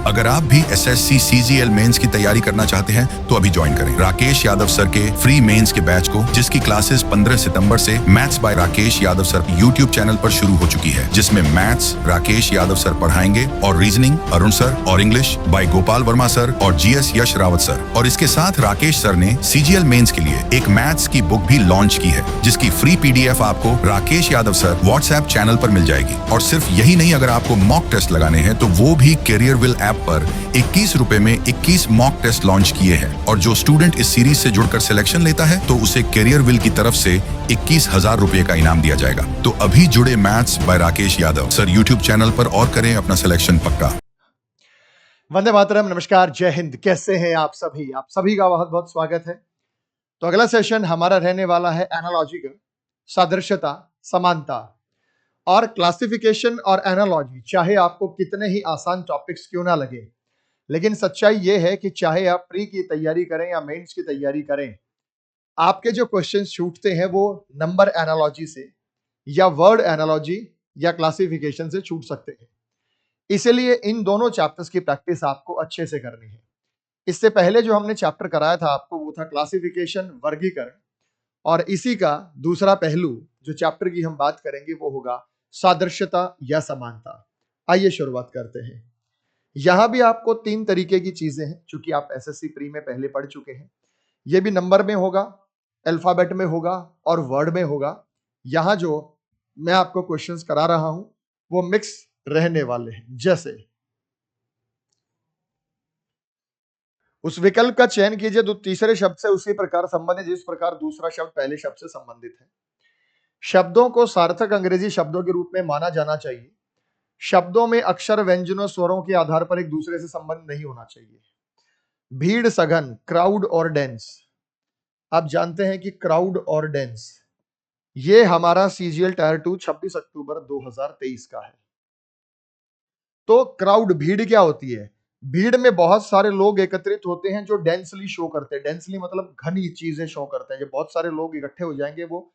अगर आप भी SSC CGL मेंस की तैयारी करना चाहते हैं तो अभी ज्वाइन करें राकेश यादव सर के फ्री मेंस के बैच को, जिसकी क्लासेस 15 सितंबर से maths by Rakesh Yadav sir YouTube channel पर शुरू हो चुकी है, जिसमें मैथ्स राकेश यादव सर पढ़ाएंगे और रीजनिंग अरुण सर और English by Gopal Verma sir और GS यश रावत सर। और इसके साथ राकेश सर ने CGL मेंस के लिए एक मैथ्स की बुक भी लॉन्च की है, जिसकी फ्री PDF आपको Rakesh Yadav sir WhatsApp channel पर मिल जाएगी। और सिर्फ यही नहीं, अगर आपको मॉक टेस्ट लगाने हैं तो वो भी कैरियर विल ऐप पर 21 रुपए में 21 मॉक टेस्ट लॉन्च किए हैं। और जो स्टूडेंट इस सीरीज से जुड़कर सिलेक्शन लेता है तो उसे कैरियर विल की तरफ से 21,000 रुपए का इनाम दिया जाएगा। तो अभी जुड़े maths by Rakesh Yadav sir YouTube channel पर और करें अपना सिलेक्शन पक्का। वंदे मातरम, नमस्कार, जय हिंद। कैसे हैं आप सभी? आप सभी का बहुत बहुत स्वागत है। तो अगला सेशन हमारा रहने वाला है एनालॉजी का, सादृश्यता, समानता और क्लासिफिकेशन और एनालॉजी। चाहे आपको कितने ही आसान टॉपिक्स क्यों ना लगे, लेकिन सच्चाई ये है कि चाहे आप प्री की तैयारी करें या मेंस की तैयारी करें, आपके जो क्वेश्चंस छूटते हैं वो नंबर एनालॉजी से या वर्ड एनालॉजी या क्लासिफिकेशन से छूट सकते हैं। इसलिए इन दोनों चैप्टर्स की प्रैक्टिस आपको अच्छे से करनी है। इससे पहले जो हमने चैप्टर कराया था आपको, वो था क्लासिफिकेशन, वर्गीकरण, और इसी का दूसरा पहलू जो चैप्टर की हम बात करेंगे वो होगा सादृश्यता या समानता। आइए शुरुआत करते हैं। यहां भी आपको 3 तरीके की चीजें हैं, चूंकि आप SSC प्री में पहले पढ़ चुके हैं। ये भी नंबर में होगा, अल्फाबेट में होगा और वर्ड में होगा। यहां जो मैं आपको क्वेश्चंस करा रहा हूं वो मिक्स रहने वाले हैं। जैसे उस विकल्प का चयन कीजिए जो तीसरे शब्द से उसी प्रकार संबंधित जिस प्रकार दूसरा शब्द पहले शब्द से संबंधित है। शब्दों को सार्थक अंग्रेजी शब्दों के रूप में माना जाना चाहिए। शब्दों में अक्षर, व्यंजनों, स्वरों के आधार पर एक दूसरे से संबंध नहीं होना चाहिए। भीड़, सघन, क्राउड और डेंस। आप जानते हैं कि क्राउड और डेंस ये हमारा CGL टायर 2 26 अक्टूबर 2023 का है। तो क्राउड, भीड़ क्या होती है? भीड़ में बहुत सारे लोग एकत्रित होते हैं जो डेंसली शो करते हैं। डेंसली मतलब घनी चीजें शो करते हैं। जब बहुत सारे लोग इकट्ठे हो जाएंगे वो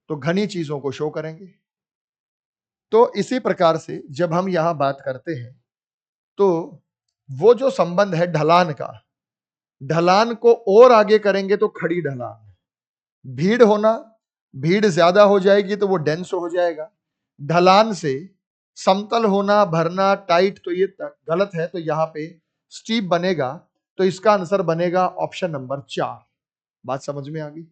तो घनी चीजों को शो करेंगे। तो इसी प्रकार से जब हम यहां बात करते हैं तो वो जो संबंध है ढलान का, ढलान को और आगे करेंगे तो खड़ी ढलान। भीड़ होना, भीड़ ज्यादा हो जाएगी तो वो डेंस हो जाएगा। ढलान से समतल होना, भरना, टाइट, तो ये गलत है। तो यहां पे स्टीप बनेगा। तो इसका आंसर बनेगा ऑप्शन नंबर 4। बात समझ में आ गई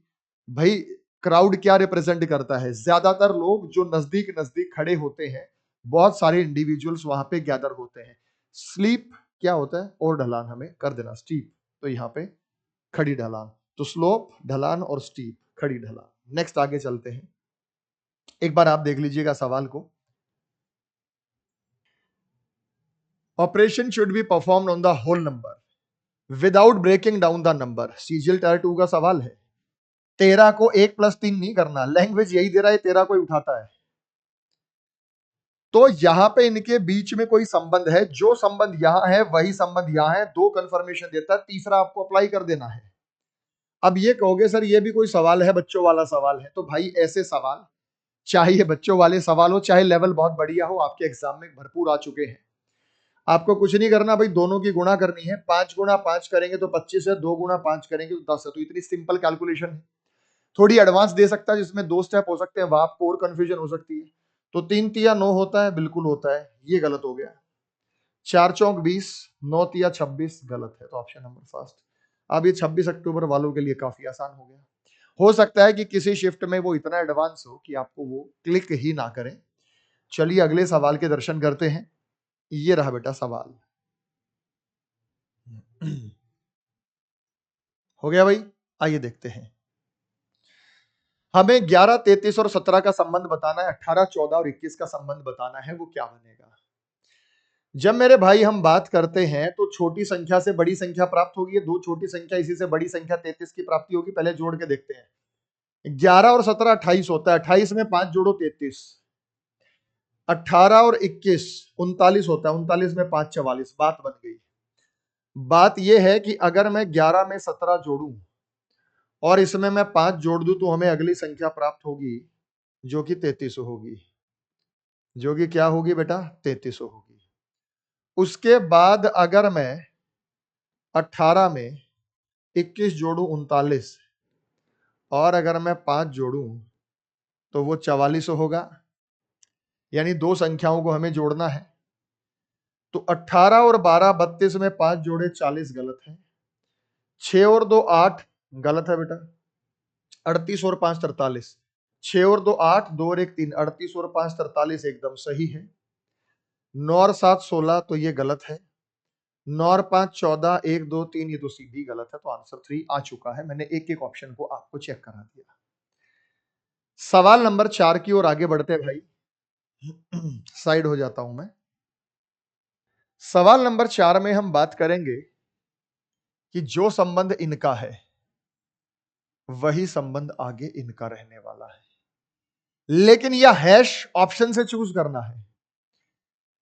भाई? क्राउड क्या रिप्रेजेंट करता है? ज्यादातर लोग जो नजदीक नजदीक खड़े होते हैं, बहुत सारे इंडिविजुअल्स वहां पे गैदर होते हैं। स्लीप क्या होता है? और ढलान हमें कर देना स्टीप, तो यहाँ पे खड़ी ढलान। तो स्लोप, ढलान और स्टीप, खड़ी ढलान। नेक्स्ट आगे चलते हैं। एक बार आप देख लीजिएगा सवाल को। Operation should be performed on the whole number without breaking down the number. CGL tier 2 का सवाल है। 13 को 1 + 3 नहीं करना, लैंग्वेज यही दे रहा है, 13 को ही उठाता है। तो यहां पे इनके बीच में कोई संबंध है। जो संबंध यहां है वही संबंध यहां है। 2 कंफर्मेशन देता है, तीसरा आपको अप्लाई कर देना है। अब ये कहोगे सर ये भी कोई सवाल है, बच्चों वाला सवाल है। तो भाई ऐसे सवाल, चाहे ये बच्चों वाले सवाल हो, चाहे लेवल बहुत बढ़िया हो, आपके एग्जाम में भरपूर आ चुके हैं। आपको कुछ नहीं करना भाई, दोनों की गुणा करनी है। 5 × 5 करेंगे तो 25 है, 2 × 5 करेंगे तो 10 है। तो इतनी सिंपल कैलकुलेशन है। थोड़ी एडवांस दे सकता है जिसमें 2 स्टेप हो सकते हैं, वहां आपको और कंफ्यूजन हो सकती है। तो 3 × 9 होता है, बिल्कुल होता है, ये गलत हो गया। 4 × 4 20, 9 × 26 गलत है। तो ऑप्शन नंबर फर्स्ट। अब ये 26 अक्टूबर वालों के लिए काफी आसान हो गया। हो सकता है कि किसी शिफ्ट में वो इतना एडवांस हो कि आपको वो क्लिक ही ना करें। चलिए अगले सवाल के दर्शन करते हैं। ये रहा बेटा सवाल। हो गया भाई? आइए देखते हैं। हमें 11, 33 और 17 का संबंध बताना है। 18, 14 और 21 का संबंध बताना है। वो क्या बनेगा? जब मेरे भाई हम बात करते हैं तो छोटी संख्या से बड़ी संख्या प्राप्त होगी। 2 छोटी संख्या, इसी से बड़ी संख्या 33 की प्राप्ति होगी। पहले जोड़ के देखते हैं। 11 और 17 28 होता है। 28 में 5 जोड़ो 33। 18 और 21 39 होता है। 39 में 5 44। बात बन गई। बात यह है कि अगर मैं 11 में 17 जोड़ूं और इसमें मैं 5 जोड़ दूं तो हमें अगली संख्या प्राप्त होगी जो कि 33 होगी। जो कि क्या होगी बेटा? 33 होगी। उसके बाद अगर मैं 18 में 21 जोड़ू 39 और अगर मैं 5 जोड़ू तो वो 44 होगा। यानी दो संख्याओं को हमें जोड़ना है। तो 18 और 12 32 में 5 जोड़े 40 गलत है। 6 और 2 8 गलत है बेटा। 38 और 5 43। 6 और 2 8, 2 और 1 3, 38 और 5 43 एकदम सही है। 9 और 7 16 तो ये गलत है। 9 और 5 14, 1 2 3 ये तो सीधी गलत है। तो आंसर 3 आ चुका है। मैंने एक एक ऑप्शन को आपको चेक करा दिया। सवाल नंबर 4 की ओर आगे बढ़ते हैं भाई। साइड हो जाता हूं मैं। सवाल नंबर 4 में हम बात करेंगे कि जो संबंध इनका है वही संबंध आगे इनका रहने वाला है। लेकिन यह हैश ऑप्शन से चूज करना है।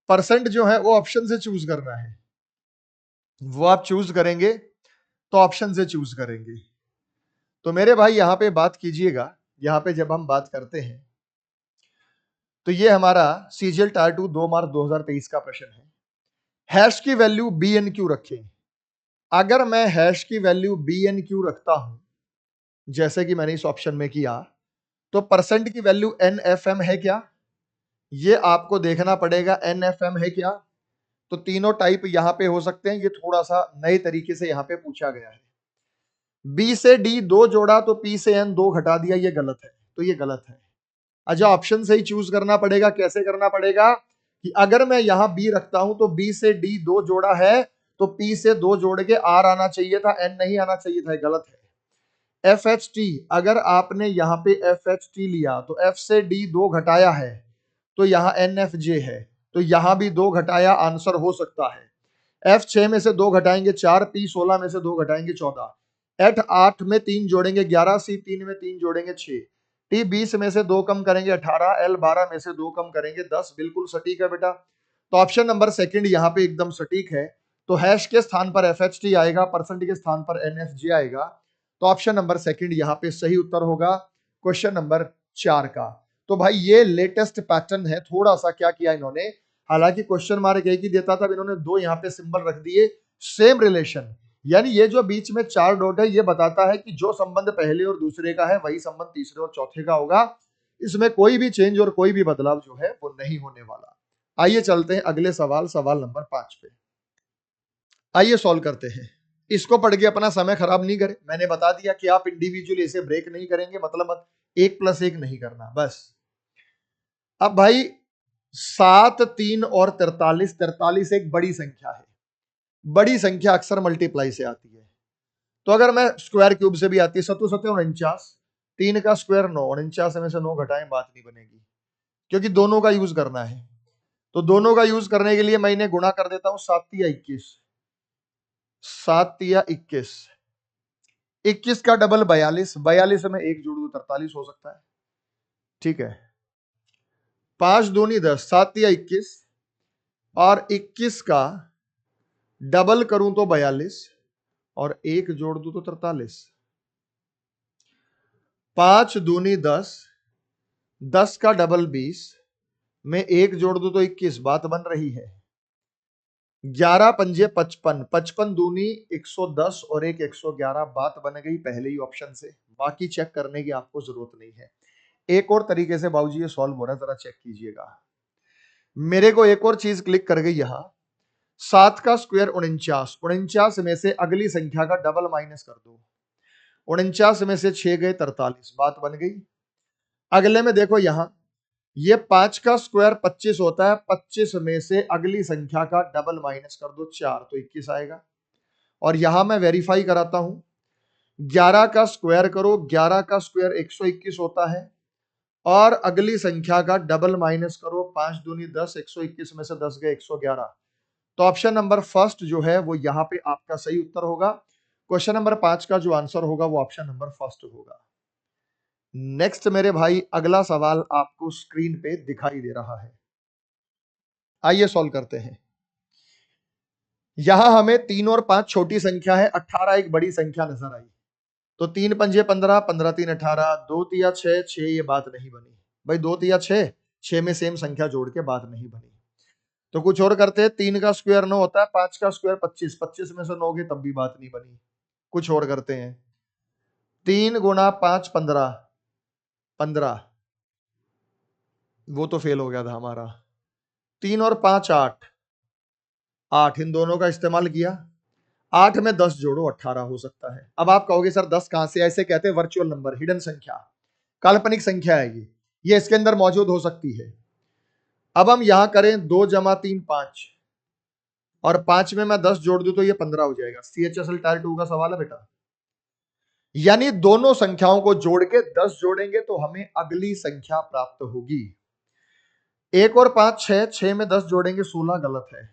परसेंट जो है वो ऑप्शन से चूज करना है। वो आप चूज करेंगे तो ऑप्शन से चूज करेंगे। तो मेरे भाई यहां पे बात कीजिएगा। यहां पे जब हम बात करते हैं तो ये हमारा सीजीएल टायर 2 2 मार्च 2023 का प्रश्न है। हैश की वैल्यू बी एन क्यू रखें। अगर मैं हैश की वैल्यू बी एन क्यू रखता हूं जैसे कि मैंने इस ऑप्शन में किया तो परसेंट की वैल्यू एन एफ एम है क्या? ये आपको देखना पड़ेगा एन एफ एम है क्या। तो तीनों टाइप यहां पे हो सकते हैं। ये थोड़ा सा नए तरीके से यहां पे पूछा गया है। बी से डी 2 जोड़ा तो पी से एन 2 घटा दिया, ये गलत है। तो ये गलत है। अच्छा ऑप्शन से ही चूज करना पड़ेगा। कैसे करना पड़ेगा कि अगर मैं यहां बी रखता हूं तो बी से डी 2 जोड़ा है तो पी से 2 जोड़ के आर आना चाहिए था, एन नहीं आना चाहिए था। गलत है। एफ एच टी, अगर आपने यहां पे एफ एच टी लिया तो एफ से डी 2 घटाया है तो यहां एन एफ जे है। तो यहां भी 2 घटाया आंसर हो सकता है। एफ 6 में से 2 घटाएंगे 4, पी 16 में से 2 घटाएंगे 14, एट 8 में 3 जोड़ेंगे 11, सी 3 में 3 जोड़ेंगे 6, टी 20 में से 2 कम करेंगे 18, एल 12 में से 2 कम करेंगे 10। बिल्कुल सटीक है बेटा। तो ऑप्शन नंबर सेकंड यहाँ पे एकदम सटीक है। तो हैश के स्थान पर एफ एच टी आएगा, परसेंट के स्थान पर एन एफ जे आएगा। तो ऑप्शन नंबर सेकंड यहाँ पे सही उत्तर होगा क्वेश्चन नंबर 4 का। तो भाई ये लेटेस्ट पैटर्न है। थोड़ा सा क्या किया इन्होंने, हालांकि क्वेश्चन मार्क एक ही देता था, इन्होंने 2 यहाँ पे सिंबल रख दिए सेम रिलेशन। यानी ये जो बीच में 4 डॉट है ये बताता है कि जो संबंध पहले और दूसरे का है वही संबंध तीसरे और चौथे का होगा। इसमें कोई भी चेंज और कोई भी बदलाव जो है वो नहीं होने वाला। आइए चलते हैं अगले सवाल, सवाल नंबर 5 पे। आइए सॉल्व करते हैं। इसको पढ़ के अपना समय खराब नहीं करें। मैंने बता दिया कि आप इंडिविजुअली इसे ब्रेक नहीं करेंगे, मतलब 1+1 नहीं करना बस। अब भाई 7 3 और 43, 43 एक बड़ी संख्या है। बड़ी संख्या अक्सर मल्टीप्लाई से आती है। तो अगर मैं स्क्वायर क्यूब से भी आती है, 7 7 49, 3 का स्क्वायर 9, 49 में से 9 घटाएं बात नहीं बनेगी क्योंकि दोनों का यूज करना है। तो दोनों का यूज करने के लिए मैं इन्हें गुणा कर देता हूं। 7 या 21, 7 या 21, 21 का डबल 42, 42 में 1 जोड़ दो 43 हो सकता है। ठीक है। 5 दूनी 10, 7 या 21 और 21 का डबल करूं तो 42 और 1 जोड़ दूं तो 43। 5 दूनी 10, 10 का डबल 20 में 1 जोड़ दूं तो 21, बात बन रही है। 11 पंजे 55, 55 दूनी 110 और 1 111, बात बन गई पहले ही ऑप्शन से। बाकी चेक करने की आपको जरूरत नहीं है। एक और तरीके से बाबूजी ये सॉल्व हो रहा है, जरा चेक कीजिएगा। मेरे को एक और चीज क्लिक कर गई यहां। 7 का स्क्वायर 49, 49 में से अगली संख्या का डबल माइनस कर दो। 49 में से 6 गए 43, बात बन गई। अगले में देखो यहां, ये 5 का स्क्वायर 25 होता है। 25 में से अगली संख्या का डबल माइनस कर दो 4, तो 21 आएगा। और यहां मैं वेरीफाई कराता हूं। 11 का स्क्वायर करो, 11 का स्क्वायर 121 होता है और अगली संख्या का डबल माइनस करो। 5 दूनी 10, 121 में से 10 गए 111। तो ऑप्शन नंबर फर्स्ट जो है वो यहां पे आपका सही उत्तर होगा। क्वेश्चन नंबर 5 का जो आंसर होगा वो ऑप्शन नंबर फर्स्ट होगा। नेक्स्ट मेरे भाई अगला सवाल आपको स्क्रीन पे दिखाई दे रहा है। आइए सॉल्व करते हैं। यहां हमें 3 और 5 छोटी संख्या है, 18 एक बड़ी संख्या नजर आई। तो 3 पंजे 15, 15 3 18, 2 तिया 6, 6 ये बात नहीं बनी। भाई 2 तिया 6, 6 में सेम संख्या जोड़ के बात नहीं बनी। तो कुछ और करते हैं, 3 का स्क्वायर 9 होता है, 5 का स्क्वायर 25, 25 में से 9 गए तब भी बात नहीं बनी। कुछ और करते हैं, 3 गुना 5 15, 15, वो तो फेल हो गया था हमारा। 3 और 5 8, 8, इन दोनों का इस्तेमाल किया, 8 में 10 जोड़ो 18 हो सकता है। अब आप कहोगे सर 10 कहां से? ऐसे कहते हैं वर्चुअल नंबर, हिडन संख्या, काल्पनिक संख्या है ये इसके अंदर मौजूद हो सकती है। अब हम यहां करें 2 जमा 3 5, और 5 में मैं 10 जोड़ दूं तो ये 15 हो जाएगा। CHSL टायर 2 का सवाल है बेटा। यानी दोनों संख्याओं को जोड़ के 10 जोड़ेंगे तो हमें अगली संख्या प्राप्त होगी। 1 और 5 6, 6 में 10 जोड़ेंगे 16 गलत है।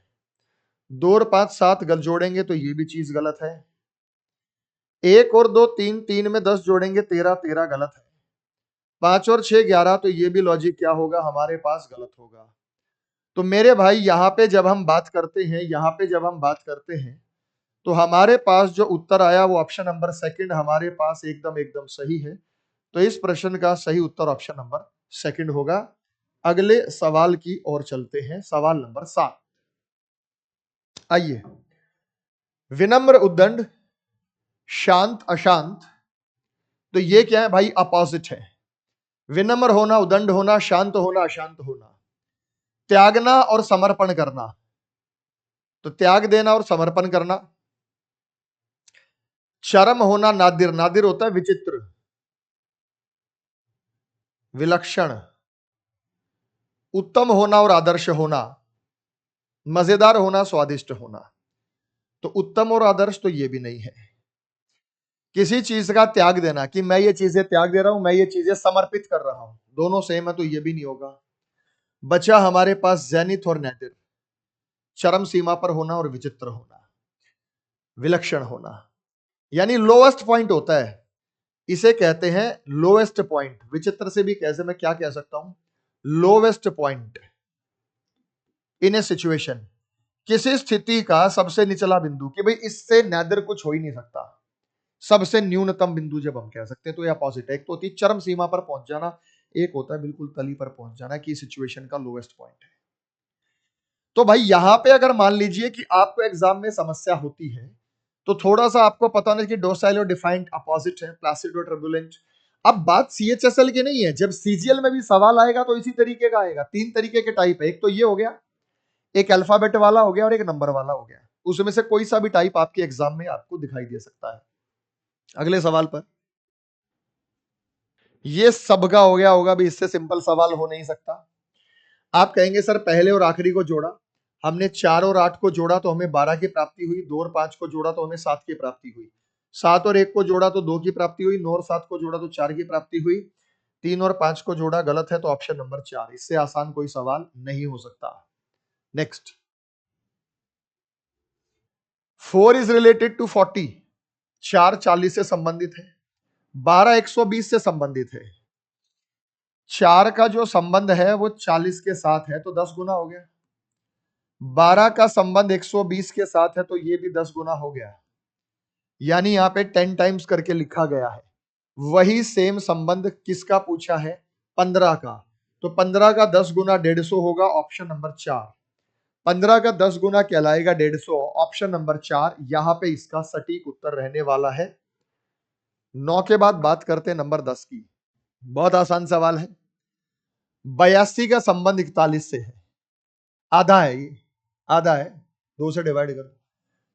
2 और 5 7 गल जोड़ेंगे तो ये भी चीज गलत है। 1 और 2 3, 3 में 10 जोड़ेंगे 13, 13 गलत है। 5 और 6 11, तो ये भी लॉजिक क्या होगा हमारे पास? गलत होगा। तो मेरे भाई यहां पे जब हम बात करते हैं, तो हमारे पास जो उत्तर आया वो ऑप्शन नंबर सेकंड हमारे पास एकदम सही है। तो इस प्रश्न का सही उत्तर ऑप्शन नंबर सेकंड होगा। अगले सवाल की ओर चलते हैं, सवाल नंबर 7। आइए, विनम्र उद्दंड, शांत अशांत, तो ये क्या है भाई? अपोजिट है। विनम्र होना, उद्दंड होना, शांत होना, अशांत होना। त्यागना और समर्पण करना, तो त्याग देना और समर्पण करना। चरम होना, नादिर, नादिर होता है विचित्र, विलक्षण। उत्तम होना और आदर्श होना, मजेदार होना, स्वादिष्ट होना। तो उत्तम और आदर्श तो ये भी नहीं है। किसी चीज का त्याग देना कि मैं ये चीजें त्याग दे रहा हूं, मैं ये चीजें समर्पित कर रहा हूं, दोनों सेम है तो ये भी नहीं होगा। बचा हमारे पास जैनिथ और नैतिक, चरम सीमा पर होना और विचित्र होना, विलक्षण होना, यानी लोएस्ट पॉइंट होता है, इसे कहते हैं लोएस्ट पॉइंट। विचित्र से भी कैसे मैं क्या कह सकता हूं? Lowest point in A situation, किसी स्थिति का सबसे निचला बिंदु, कि भाई इससे नैदर कुछ हो ही नहीं सकता, सबसे न्यूनतम बिंदु जब हम कह सकते हैं तो ये अपोजिट है। एक तो होती है चरम सीमा पर पहुंच जाना, एक होता है बिल्कुल तली पर पहुंच जाना, कि सिचुएशन का लोएस्ट पॉइंट है। तो भाई यहां पे अगर मान लीजिए कि आपको एग्जाम में समस्या होती है, तो थोड़ा सा आपको पता नहीं कि डोसाइल और डिफाइंड अपोजिट है, प्लासिड और टर्बुलेंट। अब बात CHSL की नहीं है, जब CGL में भी सवाल आएगा तो इसी तरीके का आएगा। 3 तरीके के टाइप है, एक तो ये हो गया, एक अल्फाबेट वाला हो गया और एक नंबर वाला हो गया। उसमें से कोई सा भी टाइप आपके एग्जाम में आपको दिखाई दे सकता है। अगले सवाल पर, ये सबका हो गया होगा भी, इससे सिंपल सवाल हो नहीं सकता। आप कहेंगे सर पहले और आखिरी को जोड़ा, हमने 4 और 8 को जोड़ा तो हमें 12 की प्राप्ति हुई, 2 और 5 को जोड़ा तो हमें 7 की प्राप्ति हुई, 7 और 1 को जोड़ा तो 2 की प्राप्ति हुई, 9 और 7 को जोड़ा तो 4 की प्राप्ति हुई, 3 और 5 को जोड़ा गलत है, तो ऑप्शन नंबर 4, इससे आसान कोई सवाल नहीं हो सकता। नेक्स्ट, 4 इज रिलेटेड टू 40, 4 40 से संबंधित है, 12 120 से संबंधित है। 4 का जो संबंध है वो 40 के साथ है तो 10 गुना हो गया, 12 का संबंध 120 के साथ है तो ये भी 10 गुना हो गया, यानी यहां पे 10 टाइम्स करके लिखा गया है। वही सेम संबंध किसका पूछा है? 15 का, तो 15 का 10 गुना 150 होगा, ऑप्शन नंबर 4। 15 का 10 गुना कहलाएगा 150, ऑप्शन नंबर 4 यहां पे इसका सटीक उत्तर रहने वाला है। 9 के बाद बात करते हैं नंबर 10 की। बहुत आसान सवाल है। 82 का संबंध 41 से है, आधा है, ये आधा है, 2 से डिवाइड कर।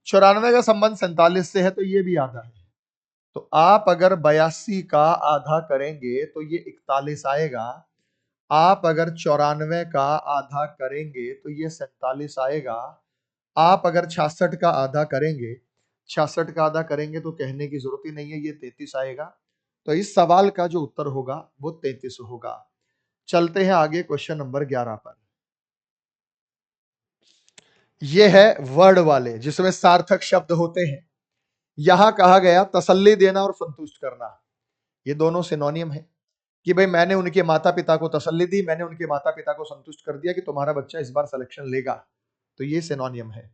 94 का संबंध 47 से है तो ये भी आधा है। तो आप अगर 82 का आधा करेंगे तो ये 41 आएगा, आप अगर 94 का आधा करेंगे तो ये 47 आएगा, आप अगर 66 का आधा करेंगे, 66 का आधा करेंगे तो कहने की जरूरत ही नहीं है, ये 33 आएगा। तो इस सवाल का जो उत्तर होगा वो 33 होगा। चलते हैं आगे क्वेश्चन नंबर 11 पर। ये है वर्ड वाले जिसमें सार्थक शब्द होते हैं। यहां कहा गया तसल्ली देना और संतुष्ट करना, ये दोनों सिनोनियम है कि भाई मैंने उनके माता पिता को तसल्ली दी, मैंने उनके माता पिता को संतुष्ट कर दिया कि तुम्हारा बच्चा इस बार सिलेक्शन लेगा, तो ये सिनोनियम है।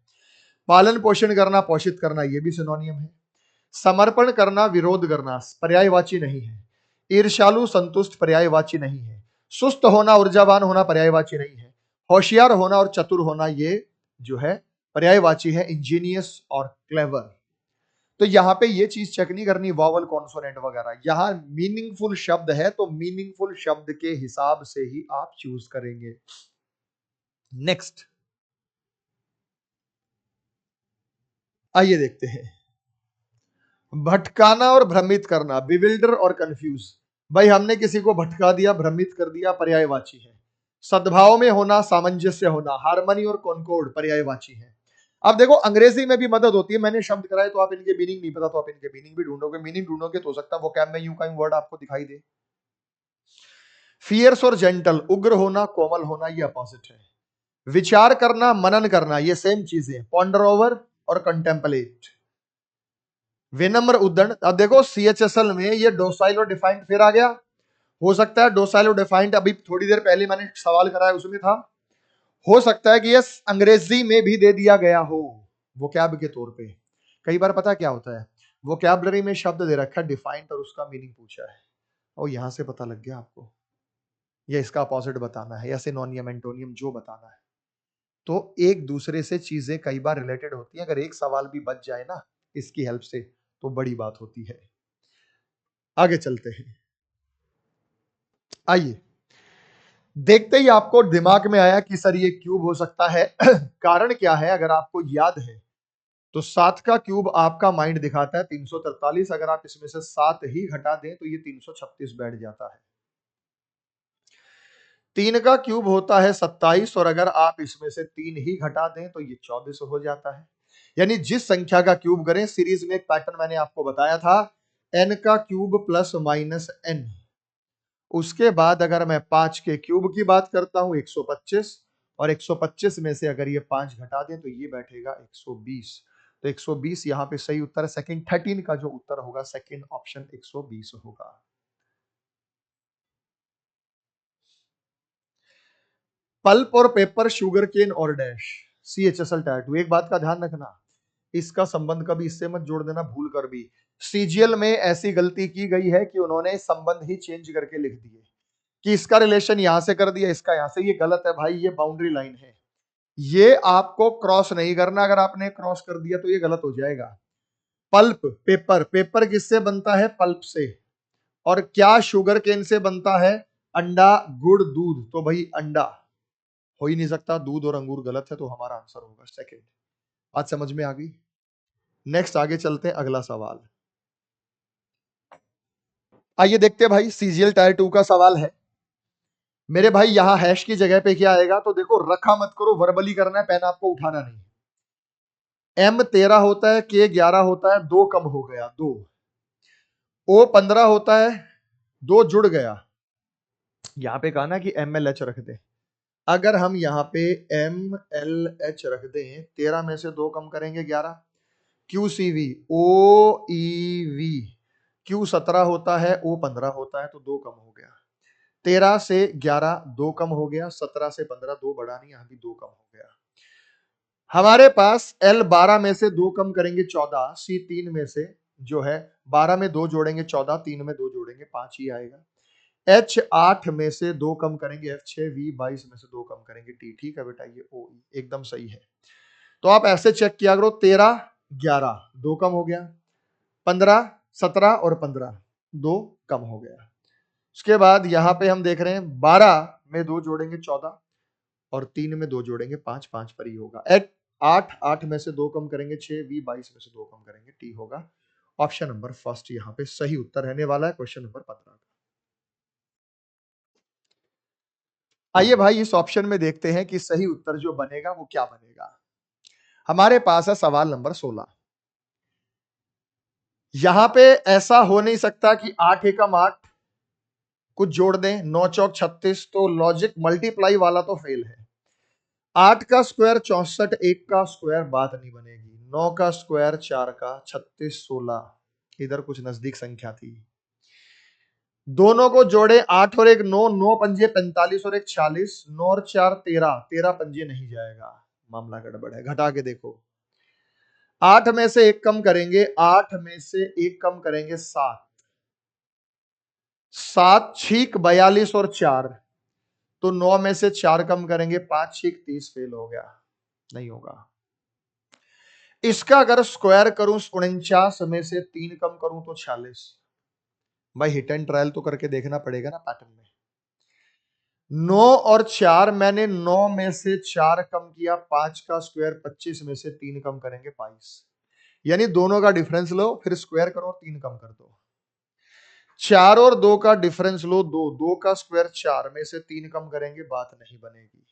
पालन पोषण करना, पोषित करना, ये भी सिनोनियम है। समर्पण करना, विरोध करना पर्यायवाची नहीं है। ईर्ष्यालु संतुष्ट पर्यायवाची नहीं है। सुस्त होना, ऊर्जावान होना पर्यायवाची नहीं है। होशियार होना और चतुर होना ये जो है पर्यायवाची है इंजीनियस और क्लेवर। तो यहां पे ये चीज चेक नहीं करनी वॉवल कॉन्सोनेंट वगैरह, यहां मीनिंगफुल शब्द है तो मीनिंगफुल शब्द के हिसाब से ही आप चूज करेंगे। नेक्स्ट आइए देखते हैं, भटकाना और भ्रमित करना, बिविल्डर और कंफ्यूज। भाई हमने किसी को भटका दिया, भ्रमित कर दिया, पर्यायवाची है। सद्भाव में होना, सामंजस्य होना, हार्मनी और कॉन्कॉर्ड पर्यायवाची है। अब देखो अंग्रेजी में भी मदद होती है, मैंने शब्द कराए तो आप इनके मीनिंग नहीं पता तो आप इनके मीनिंग भी ढूंढोगे, मीनिंग ढूंढोगे तो हो सकता है वो कैब में यूं का यूं वर्ड आपको दिखाई दे। फियर्स और जेंटल, उग्र होना, कोमल होना, ये अपोजिट है। विचार करना, मनन करना, ये सेम चीजें, पॉन्डर ओवर और कंटेम्पलेट। विनम्र उद्दंड, अब देखो सीएचएसएल में ये डोसाइल और डिफाइंड फिर आ गया, हो सकता है डोसाइल और डिफाइंड अभी थोड़ी देर पहले मैंने सवाल कराया उसमें था, हो सकता है कि ये अंग्रेजी में भी दे दिया गया हो वोकैब के तौर पे। कई बार पता क्या होता है, वोकैबलरी में शब्द दे रखा है डिफाइंड और उसका मीनिंग पूछा है और यहां से पता लग गया आपको ये इसका अपोजिट बताना है या सिनोनियम एंटोनियम जो बताना है। तो एक दूसरे से चीजें कई बार रिलेटेड होती हैं, अगर एक सवाल भी बच जाए ना इसकी हेल्प से तो बड़ी बात होती है। आगे चलते हैं, आइए देखते ही आपको दिमाग में आया कि सर ये क्यूब हो सकता है कारण क्या है, अगर आपको याद है तो 7 का क्यूब आपका माइंड दिखाता है 343, अगर आप इसमें से 7 ही घटा दें तो ये 336 बैठ जाता है। 3 का क्यूब होता है 27 और अगर आप इसमें से 3 ही घटा दें तो ये 24 हो जाता है। यानी जिस संख्या का क्यूब करें, सीरीज में एक पैटर्न मैंने आपको बताया था, n का क्यूब प्लस माइनस n, उसके बाद अगर मैं 5 के क्यूब की बात करता हूं 125 और 125 में से अगर ये 5 घटा दें तो ये बैठेगा 120। तो 120 यहां पे सही उत्तर है, सेकंड 13 का जो उत्तर होगा सेकंड ऑप्शन 120 होगा। पल्प और पेपर, शुगर केन और डैश, CHSL टायर 2। एक बात का ध्यान रखना, इसका संबंध कभी इससे मत जोड़ देना भूल कर भी। सीजीएल में ऐसी गलती की गई है कि उन्होंने संबंध ही चेंज करके लिख दिए कि इसका रिलेशन यहां से कर दिया इसका यहां से, ये गलत है भाई, ये बाउंड्री लाइन है, ये आपको क्रॉस नहीं करना, अगर आपने क्रॉस कर दिया तो ये गलत हो जाएगा। पल्प पेपर, पेपर किससे बनता है, पल्प से, और क्या शुगर केन से बनता है, अंडा गुड़ दूध, तो भाई अंडा हो ही नहीं सकता, दूध और अंगूर गलत है, तो हमारा आंसर होगा सेकंड। आज समझ में आ गई। नेक्स्ट आगे चलते हैं, अगला सवाल आइए देखते हैं भाई, सीजीएल टायर 2 का सवाल है मेरे भाई। यहां हैश की जगह पे क्या आएगा, तो देखो रखा मत करो, वर्बली करना है, पेन आपको उठाना नहीं। M 13 होता है, K 11 होता है, 2 कम हो गया 2, O 15 होता है, 2 जुड़ गया, यहां पे कहा ना कि MLH रख दे, अगर हम यहाँ पे MLH रख दें, 13 में से 2 कम करेंगे 11, QCV OEV, Q 17 होता है, O 15 होता है, तो 2 कम हो गया, 13 से 11 2 कम हो गया, 17 से 15 2 बढ़ा नहीं, यहां भी 2 कम हो गया। हमारे पास L 12 में से 2 कम करेंगे 14, C 3 में से जो है 12 में 2 जोड़ेंगे 14, 3 में 2 जोड़ेंगे 5 ही आएगा। H 8 में से 2 कम करेंगे F 6, V 22 में से 2 कम करेंगे T। ठीक है बेटा, ये O एकदम सही है। तो आप ऐसे चेक किया करो, 13 11 2 कम हो गया, 15 17 और 15 2 कम हो गया। उसके बाद यहां पे हम देख रहे हैं 12 में 2 जोड़ेंगे 14 और 3 में 2 जोड़ेंगे 5, 5 पर ही होगा। 8 में से 2 कम करेंगे 6, V 22 में से 2 कम करेंगे T होगा। ऑप्शन नंबर फर्स्ट यहाँ पे सही उत्तर रहने वाला है क्वेश्चन नंबर 15 का। आइए भाई इस ऑप्शन में देखते हैं कि सही उत्तर जो बनेगा वो क्या बनेगा। हमारे पास है सवाल नंबर 16। यहां पे ऐसा हो नहीं सकता कि 8 एकम 8 कुछ जोड़ दें, 9 चौक 36, तो लॉजिक मल्टीप्लाई वाला तो फेल है। 8 का स्क्वायर 64, 1 का स्क्वायर बात नहीं बनेगी, 9 का स्क्वायर 4 का 36 16, इधर कुछ नजदीक संख्या थी, दोनों को जोड़े 8 और 1 9, 9 पंजे 45 और 1 46, 9 और 4 13, 13 पंजे नहीं जाएगा, मामला गड़बड़ है, घटा के देखो। 8 में से 1 कम करेंगे, 8 में से 1 कम करेंगे 7, 7 छीक 42 और 4, तो 9 में से 4 कम करेंगे 5 6 30 फेल हो गया, नहीं होगा। इसका अगर स्क्वायर करूं 49 में से 3 कम करूं तो 46। भाई हिट एंड ट्रायल तो करके देखना पड़ेगा ना पैटर्न में। 9 और 4, मैंने 9 में से 4 कम किया, 5 का स्क्वायर 25 में से 3 कम करेंगे 22, यानी दोनों का डिफरेंस लो फिर स्क्वायर करो 3 कम कर दो। 4 और 2 का डिफरेंस लो 2, 2 का स्क्वायर 4 में से 3 कम करेंगे, बात नहीं बनेगी।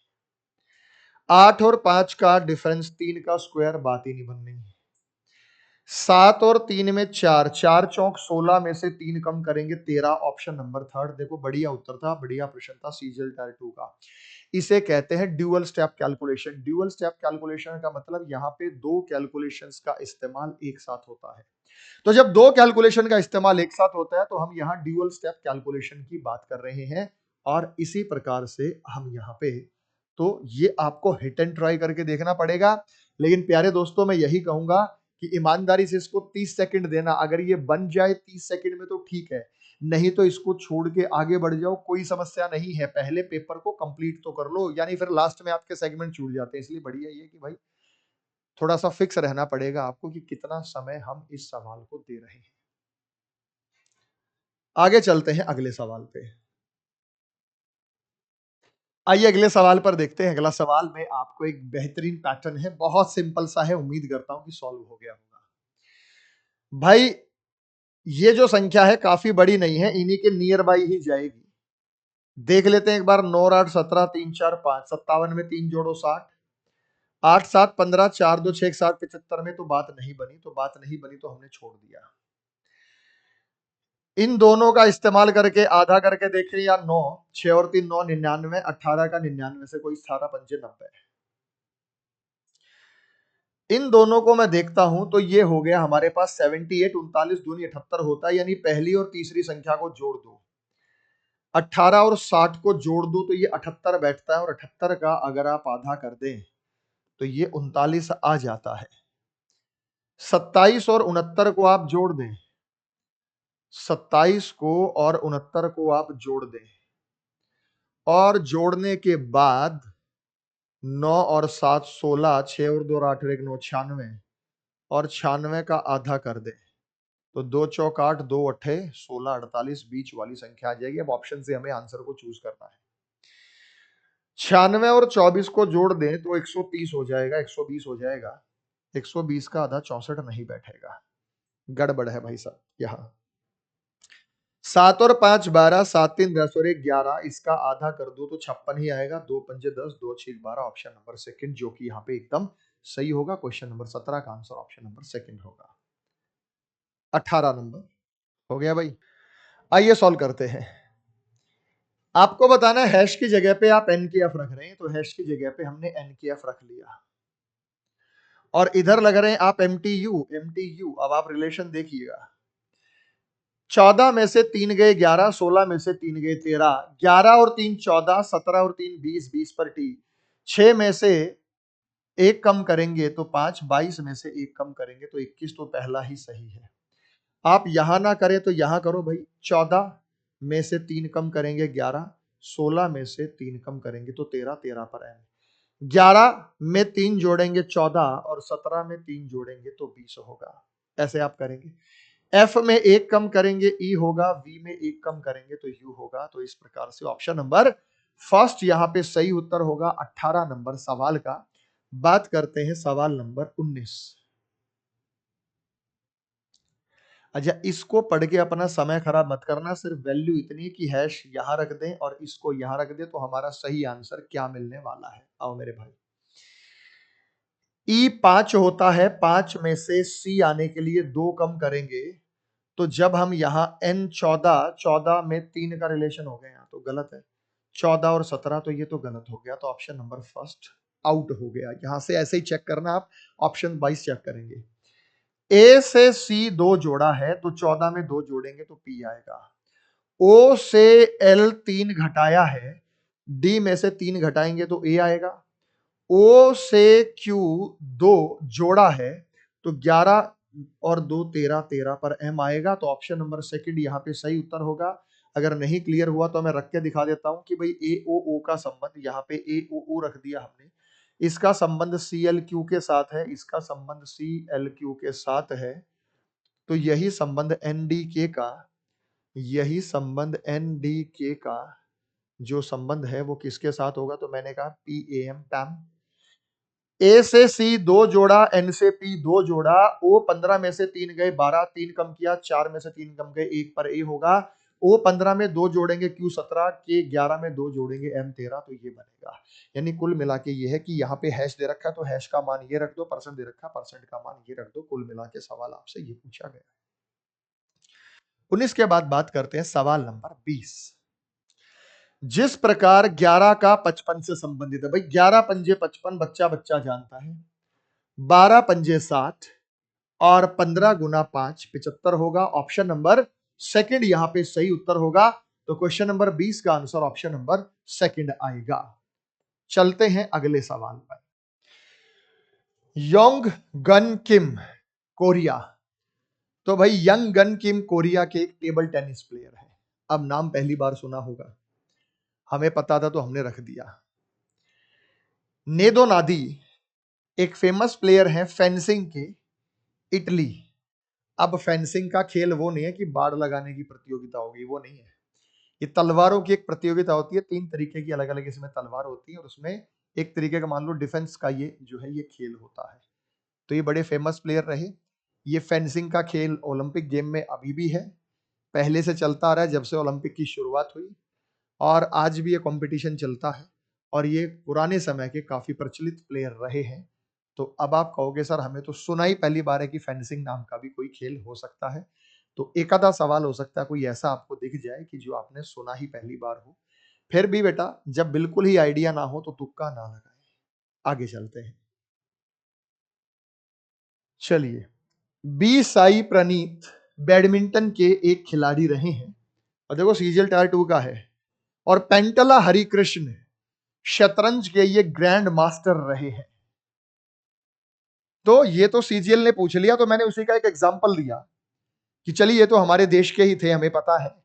8 और 5 का डिफरेंस 3 का स्क्वायर, बात ही नहीं बननी। 7 और 3 में 4, 4 चौक 16 में से 3 कम करेंगे 13, ऑप्शन नंबर थर्ड। देखो बढ़िया उत्तर था, बढ़िया प्रश्न था सीजीएल टायर 2 का। इसे कहते हैं dual step calculation. Dual step calculation का मतलब यहाँ पे दो कैलकुलेशंस का इस्तेमाल एक साथ होता है। तो जब दो कैलकुलेशन का इस्तेमाल एक साथ होता है तो हम यहाँ ड्यूअल स्टेप कैलकुलेशन की बात कर रहे हैं, और इसी प्रकार से हम यहाँ पे, तो ये आपको हिट एंड ट्राई करके देखना पड़ेगा। लेकिन प्यारे दोस्तों मैं यही कहूंगा कि ईमानदारी से इसको 30 सेकंड देना, अगर ये बन जाए 30 सेकंड में तो ठीक है, नहीं तो इसको छोड़ के आगे बढ़ जाओ, कोई समस्या नहीं है। पहले पेपर को कंप्लीट तो कर लो, यानी फिर लास्ट में आपके सेगमेंट छूट जाते हैं। इसलिए बढ़िया ये कि भाई थोड़ा सा फिक्स रहना पड़ेगा आपको कि कितना समय हम इस सवाल को दे रहे हैं। आगे चलते हैं अगले सवाल पे। आइए अगले सवाल पर देखते हैं। अगला सवाल में आपको एक बेहतरीन पैटर्न है, बहुत सिंपल सा है, उम्मीद करता हूं कि सॉल्व हो गया होगा। भाई ये जो संख्या है काफी बड़ी नहीं है, इन्हीं के नियर बाई ही जाएगी। देख लेते हैं एक बार। 9 8 17 3 4 5, 57 में 3 जोड़ो 60, 8 7 15, 4 2 6 7, 75 में तो बात नहीं बनी, तो बात नहीं बनी तो हमने छोड़ दिया। इन दोनों का इस्तेमाल करके आधा करके देखें, या 9, 6 और 3 9, 99, 18 का 99 से कोई 18 पंजे 90। इन दोनों को मैं देखता हूं तो ये हो गया हमारे पास 78, 39 दूनी 78 होता है, यानी पहली और तीसरी संख्या को जोड़ दो। 18 और 60 को जोड़ दो तो ये 78 बैठता है, और 78 का अगर आप आधा कर दें तो ये 39 आ जाता है। 27 और 69 को आप जोड़ दें, 27 को और 69 को आप जोड़ दें, और जोड़ने के बाद 9 और 7 16, 6 और 2 8 1 9 96, और 96 का आधा कर दें तो 2 चौक 8, 2 अट्ठे 16, 48, बीच वाली संख्या आ जाएगी। अब ऑप्शन से हमें आंसर को चूज करना है। 96 और 24 को जोड़ दें तो 130 हो जाएगा, 120 हो जाएगा। 120 का आधा 64 नहीं बैठेगा, गड़बड़ है भाई साहब। यहाँ 7 और 5 12, 7 3 10 और 1 11, इसका आधा कर दो तो 56 ही आएगा। 2 पंजे 10, 2 6 12, ऑप्शन नंबर सेकंड, जो कि यहाँ पे एकदम सही होगा। क्वेश्चन नंबर 17 का आंसर ऑप्शन नंबर सेकंड होगा। 18 नंबर हो गया भाई। आइए सॉल्व करते हैं। आपको बताना है हैश की जगह पे आप एन के एफ रख रहे हैं, तो हैश की जगह पे हमने एन के एफ रख लिया, और इधर लग रहे हैं आप एम टी यू। अब आप रिलेशन देखिएगा। 14 में से 3 गए 11, 16 में से 3 गए 13, 11 और 3 14, 17 और 3 20, 20 पर टी, 6 में से 1 कम करेंगे तो 5, 22 में से 1 कम करेंगे तो 21, तो पहला ही सही है। आप यहां ना करें तो यहां करो भाई। 14 में से 3 कम करेंगे 11, 16 में से 3 कम करेंगे तो 13, 13 पर एन, 11 में 3 जोड़ेंगे 14, और 17 में 3 जोड़ेंगे तो 20 होगा। ऐसे आप करेंगे। एफ में 1 कम करेंगे ई होगा, वी में 1 कम करेंगे तो यू होगा। तो इस प्रकार से ऑप्शन नंबर फर्स्ट यहां पे सही उत्तर होगा 18 नंबर सवाल का। बात करते हैं सवाल नंबर 19। अच्छा, इसको पढ़ के अपना समय खराब मत करना, सिर्फ वैल्यू इतनी कि हैश यहां रख दें और इसको यहां रख दें तो हमारा सही आंसर क्या मिलने वाला है। आओ मेरे भाई, ई 5 होता है, 5 में से सी आने के लिए 2 कम करेंगे, तो जब हम यहाँ n 14, 14 में 3 का रिलेशन हो गया, तो गलत है। 14 और 17 तो ये तो गलत हो गया, तो ऑप्शन नंबर फर्स्ट आउट हो गया। यहां से ऐसे ही चेक करना, आप ऑप्शन 22 चेक करेंगे। ए से सी 2 जोड़ा है तो 14 में 2 जोड़ेंगे तो पी आएगा। ओ से एल 3 घटाया है, डी में से 3 घटाएंगे तो ए आएगा। ओ से क्यू 2 जोड़ा है तो 11 और 2 13, 13 पर एम आएगा। तो ऑप्शन नंबर सेकंड यहाँ पे सही उत्तर होगा। अगर नहीं क्लियर हुआ तो मैं रख के दिखा देता हूं कि भाई ए ओ ओ का संबंध, यहाँ पे ए ओ ओ रख दिया हमने, इसका संबंध सी एल क्यू के साथ है, इसका संबंध सी एल क्यू के साथ है, तो यही संबंध एन डी के का, यही संबंध एन डी के का जो संबंध है वो किसके साथ होगा, तो मैंने कहा पी ए एम पैम। ए से सी 2 जोड़ा, एन से पी 2 जोड़ा, ओ 15 में से 3 गए 12, 3 कम किया, 4 में से 3 कम गए 1 पर ए होगा, ओ 15 में 2 जोड़ेंगे क्यू 17, के 11 में 2 जोड़ेंगे एम 13, तो ये बनेगा। यानी कुल मिला के ये है कि यहाँ पे हैश दे रखा है तो हैश का मान ये रख दो, परसेंट दे रखा है परसेंट का मान ये रख दो, कुल मिला के सवाल आपसे ये पूछा गया। 19 के बाद बात करते हैं सवाल नंबर 20। जिस प्रकार 11 का 55 से संबंधित है, भाई 11 पंजे 55 बच्चा बच्चा जानता है, 12 पंजे 60 और 15 गुना 5 75 होगा। ऑप्शन नंबर सेकंड यहां पे सही उत्तर होगा, तो क्वेश्चन नंबर 20 का आंसर ऑप्शन नंबर सेकंड आएगा। चलते हैं अगले सवाल पर। योंग गन किम कोरिया, तो भाई यंग गन किम कोरिया के एक टेबल टेनिस प्लेयर है। अब नाम पहली बार सुना होगा, हमें पता था तो हमने रख दिया। नेदो नादी एक फेमस प्लेयर है फेंसिंग के, इटली। अब फेंसिंग का खेल वो नहीं है कि बाड़ लगाने की प्रतियोगिता होगी, वो नहीं है। ये तलवारों की एक प्रतियोगिता होती है, 3 तरीके की अलग अलग इसमें तलवार होती है और उसमें एक तरीके का मान लो डिफेंस का ये जो है ये खेल होता है। तो ये बड़े फेमस प्लेयर रहे। ये फेंसिंग का खेल ओलंपिक गेम में अभी भी है, पहले से चलता आ रहा है जब से ओलंपिक की शुरुआत हुई, और आज भी ये कंपटीशन चलता है और ये पुराने समय के काफी प्रचलित प्लेयर रहे हैं। तो अब आप कहोगे सर हमें तो सुना ही पहली बार है कि फेंसिंग नाम का भी कोई खेल हो सकता है, तो एक आधा सवाल हो सकता है कोई ऐसा आपको दिख जाए कि जो आपने सुना ही पहली बार हो। फिर भी बेटा जब बिल्कुल ही आइडिया ना हो तो तुक्का ना लगाए। आगे चलते हैं। चलिए, बी साई प्रणीत बैडमिंटन के एक खिलाड़ी रहे हैं, और देखो सीजीएल टायर 2 का है, और पेंटला हरिकृष्ण शतरंज के ये ग्रैंड मास्टर रहे हैं। तो ये तो सीजीएल ने पूछ लिया, तो मैंने उसी का एक एग्जांपल दिया कि चलिए ये तो हमारे देश के ही थे, हमें पता है।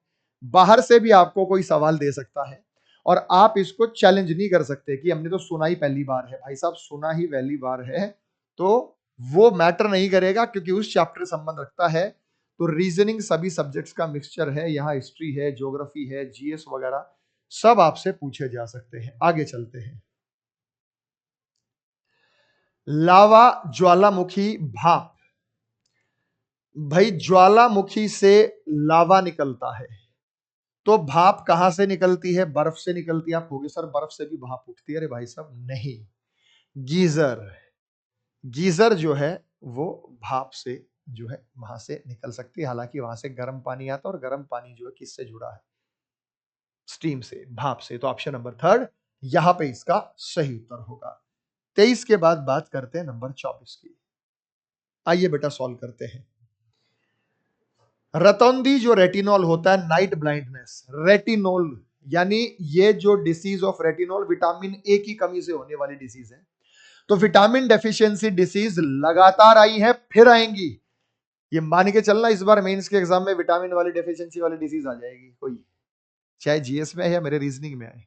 बाहर से भी आपको कोई सवाल दे सकता है और आप इसको चैलेंज नहीं कर सकते कि हमने तो सुना ही पहली बार है। भाई साहब सुना ही पहली बार है तो वो मैटर नहीं करेगा, क्योंकि उस चैप्टर से संबंध रखता है। तो रीजनिंग सभी सब्जेक्ट्स का मिक्सचर है, यहाँ हिस्ट्री है, ज्योग्राफी है, जीएस वगैरह सब आपसे पूछे जा सकते हैं। आगे चलते हैं। लावा ज्वालामुखी भाप, भाई ज्वालामुखी से लावा निकलता है, तो भाप कहां से निकलती है? बर्फ से निकलती है। आप कहोगे सर बर्फ से भी भाप उठती है? अरे भाई साहब नहीं, गीजर, गीजर जो है वो भाप से जो है वहां से निकल सकती है। हालांकि वहां से गर्म पानी आता है और गर्म पानी जो है किससे जुड़ा है? स्टीम से, भाप से। तो ऑप्शन नंबर थर्ड यहां पे इसका सही उत्तर होगा। 23 के बाद बात करते हैं नंबर 24 की। आइए बेटा सॉल्व करते हैं। रतौंधी जो रेटिनॉल होता है, नाइट ब्लाइंडनेस, रेटिनॉल यानी ये जो disease of retinol vitamin A की कमी से होने वाली डिसीज है। तो विटामिन डेफिशिएंसी डिसीज लगातार आई है, फिर आएंगी। ये मान के चलना इस बार मेंस के एग्जाम में विटामिन वाली डेफिशिएंसी वाली डिसीज आ जाएगी कोई, चाहे जीएस में है या मेरे रीजनिंग में आए।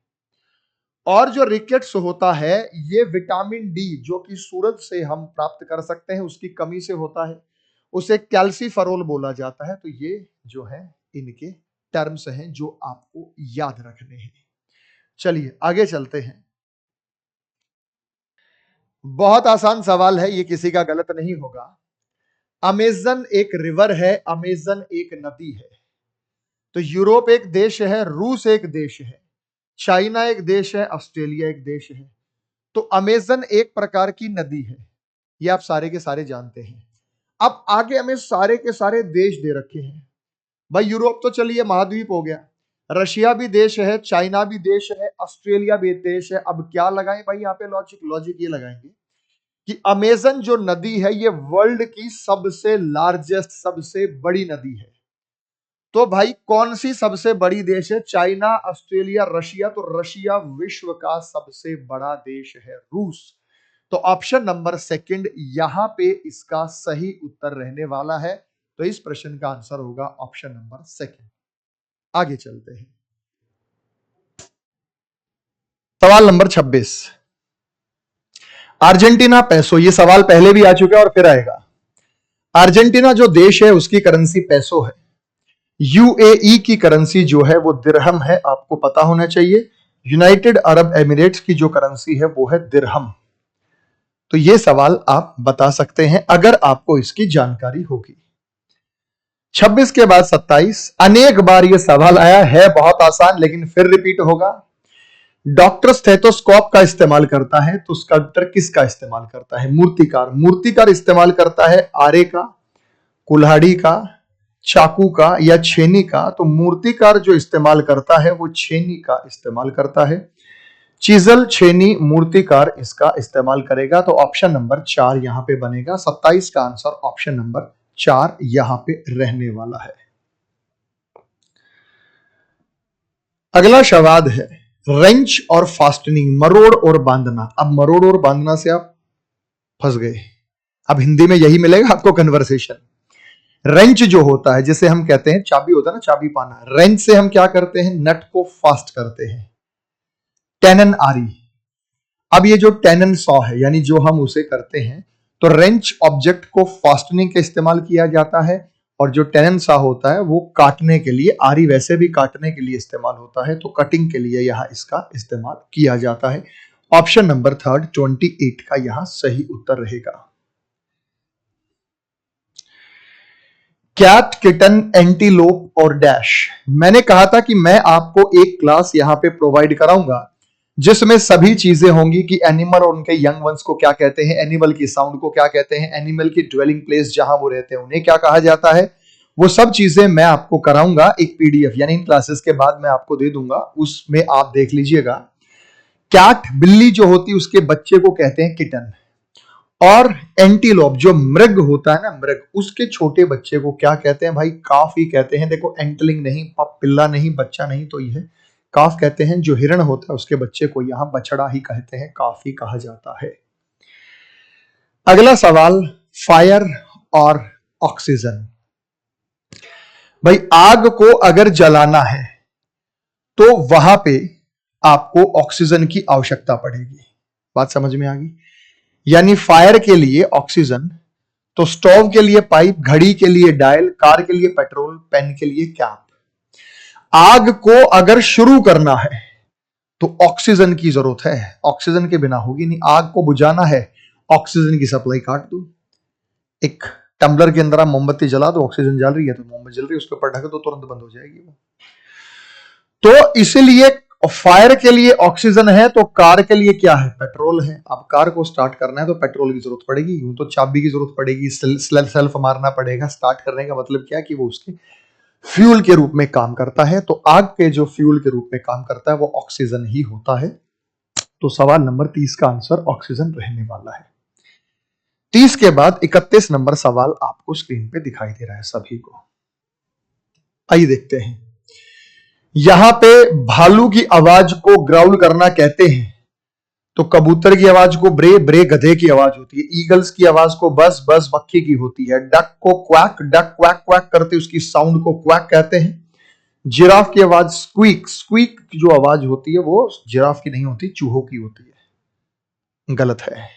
और जो रिकेट्स होता है ये विटामिन डी जो कि सूरज से हम प्राप्त कर सकते हैं उसकी कमी से होता है, उसे कैल्सीफेरोल बोला जाता है। तो ये जो है इनके टर्म्स हैं जो आपको याद रखने हैं। चलिए आगे चलते हैं। बहुत आसान सवाल है, ये किसी का गलत नहीं होगा। अमेजन एक रिवर है, अमेजन एक नदी है। तो यूरोप एक देश है, रूस एक देश है, चाइना एक देश है, ऑस्ट्रेलिया एक देश है। तो अमेजन एक प्रकार की नदी है, ये आप सारे के सारे जानते हैं। अब आगे हमें सारे के सारे देश दे रखे हैं। भाई यूरोप तो चलिए महाद्वीप हो गया, रशिया भी देश है, चाइना भी देश है, ऑस्ट्रेलिया भी देश है। अब क्या लगाएं भाई यहाँ पे? लॉजिक, लॉजिक ये लगाएंगे कि अमेजन जो नदी है ये वर्ल्ड की सबसे लार्जेस्ट, सबसे बड़ी नदी है। तो भाई कौन सी सबसे बड़ी देश है? China, Australia, Russia. तो रशिया विश्व का सबसे बड़ा देश है, रूस। तो ऑप्शन नंबर सेकंड यहां पे इसका सही उत्तर रहने वाला है। तो इस प्रश्न का आंसर होगा ऑप्शन नंबर सेकंड। आगे चलते हैं। सवाल नंबर 26, अर्जेंटीना पैसो। ये सवाल पहले भी आ चुका है और फिर आएगा। अर्जेंटीना जो देश है उसकी करेंसी पैसो है। यूएई की करेंसी जो है वो दिरहम है, आपको पता होना चाहिए। यूनाइटेड अरब एमिरेट्स की जो करेंसी है वो है दिरहम। तो ये सवाल आप बता सकते हैं अगर आपको इसकी जानकारी होगी। 26 के बाद 27, अनेक बार ये सवाल आया है, बहुत आसान लेकिन फिर रिपीट होगा। डॉक्टर स्टेथोस्कोप का इस्तेमाल करता है तो स्कल्प्टर किसका इस्तेमाल करता है? मूर्तिकार। मूर्तिकार इस्तेमाल करता है आरे का, कुल्हाड़ी का, चाकू का या छेनी का। तो मूर्तिकार जो इस्तेमाल करता है वो छेनी का इस्तेमाल करता है। चीजल, छेनी, मूर्तिकार इसका इस्तेमाल करेगा। तो ऑप्शन नंबर 4 यहां पे बनेगा। 27 का आंसर ऑप्शन नंबर 4 यहां पे रहने वाला है। अगला सवाल है रेंच और फास्टनिंग, मरोड़ और बांधना। अब मरोड़ और बांधना से आप फंस गए। अब हिंदी में यही मिलेगा आपको कन्वर्सेशन। रेंच जो होता है, जिसे हम कहते हैं चाबी होता है ना, चाबी पाना। रेंच से हम क्या करते हैं? नट को फास्ट करते हैं। टेनन आरी। अब ये जो टेनन सॉ है यानी जो हम उसे करते हैं, तो रेंच ऑब्जेक्ट को फास्टनिंग के इस्तेमाल किया जाता है और जो टेनन सॉ होता है वो काटने के लिए, आरी वैसे भी काटने के लिए इस्तेमाल होता है, तो कटिंग के लिए यहां इसका इस्तेमाल किया जाता है। ऑप्शन नंबर 3 28 का यहां सही उत्तर रहेगा। कैट, किटन, एंटीलोप और डैश। मैंने कहा था कि मैं आपको एक क्लास यहां पे प्रोवाइड कराऊंगा जिसमें सभी चीजें होंगी कि एनिमल और उनके यंग वंस को क्या कहते हैं, एनिमल की साउंड को क्या कहते हैं, एनिमल की ड्वेलिंग प्लेस जहां वो रहते हैं उन्हें क्या कहा जाता है। वो सब चीजें मैं आपको कराऊंगा एक पीडीएफ, यानी इन क्लासेस के बाद मैं आपको दे दूंगा, उसमें आप देख लीजिएगा। कैट, बिल्ली जो होती है उसके बच्चे को कहते हैं किटन, और एंटीलोप जो मृग होता है ना, मृग, उसके छोटे बच्चे को क्या कहते हैं भाई? काफ ही कहते हैं। देखो एंटलिंग नहीं, पिल्ला नहीं, बच्चा नहीं, तो यह काफ कहते हैं। जो हिरण होता है उसके बच्चे को यहां बछड़ा ही कहते हैं, काफ ही कहा जाता है। अगला सवाल, फायर और ऑक्सीजन। भाई आग को अगर जलाना है तो वहां पे आपको ऑक्सीजन की आवश्यकता पड़ेगी। बात समझ में आ गई? यानी फायर के लिए ऑक्सीजन, तो स्टोव के लिए पाइप, घड़ी के लिए डायल, कार के लिए पेट्रोल, पेन के लिए कैप। आग को अगर शुरू करना है तो ऑक्सीजन की जरूरत है, ऑक्सीजन के बिना होगी नहीं। आग को बुझाना है, ऑक्सीजन की सप्लाई काट दो। एक टम्बलर के अंदर आप मोमबत्ती जला दो, ऑक्सीजन जल रही है तो मोमबत्ती जल रही है, उसके ऊपर ढक दो, तुरंत बंद हो जाएगी वो। तो इसलिए फायर के लिए ऑक्सीजन है, तो कार के लिए क्या है? पेट्रोल है। अब कार को स्टार्ट करना है तो पेट्रोल की जरूरत पड़ेगी, यूं तो चाबी की जरूरत पड़ेगी, सेल्फ मारना पड़ेगा। स्टार्ट करने का मतलब क्या कि वो उसके फ्यूल के रूप में काम करता है। तो आग के जो फ्यूल के रूप में काम करता है वो ऑक्सीजन ही होता है। तो सवाल नंबर 30 का आंसर ऑक्सीजन रहने वाला है। 30 के बाद 31 नंबर सवाल आपको स्क्रीन पे दिखाई दे रहा है सभी को। आइए देखते हैं। यहां पे भालू की आवाज को ग्राउल करना कहते हैं, तो कबूतर की आवाज को ब्रे, ब्रे गधे की आवाज होती है। ईगल्स की आवाज को बस, बस मक्खी की होती है। डक को क्वैक, डक क्वैक क्वैक करते उसकी साउंड को क्वैक कहते हैं। जिराफ की आवाज स्क्वीक, स्क्वीक की जो आवाज होती है वो जिराफ की नहीं होती, चूहों की होती है। गलत है।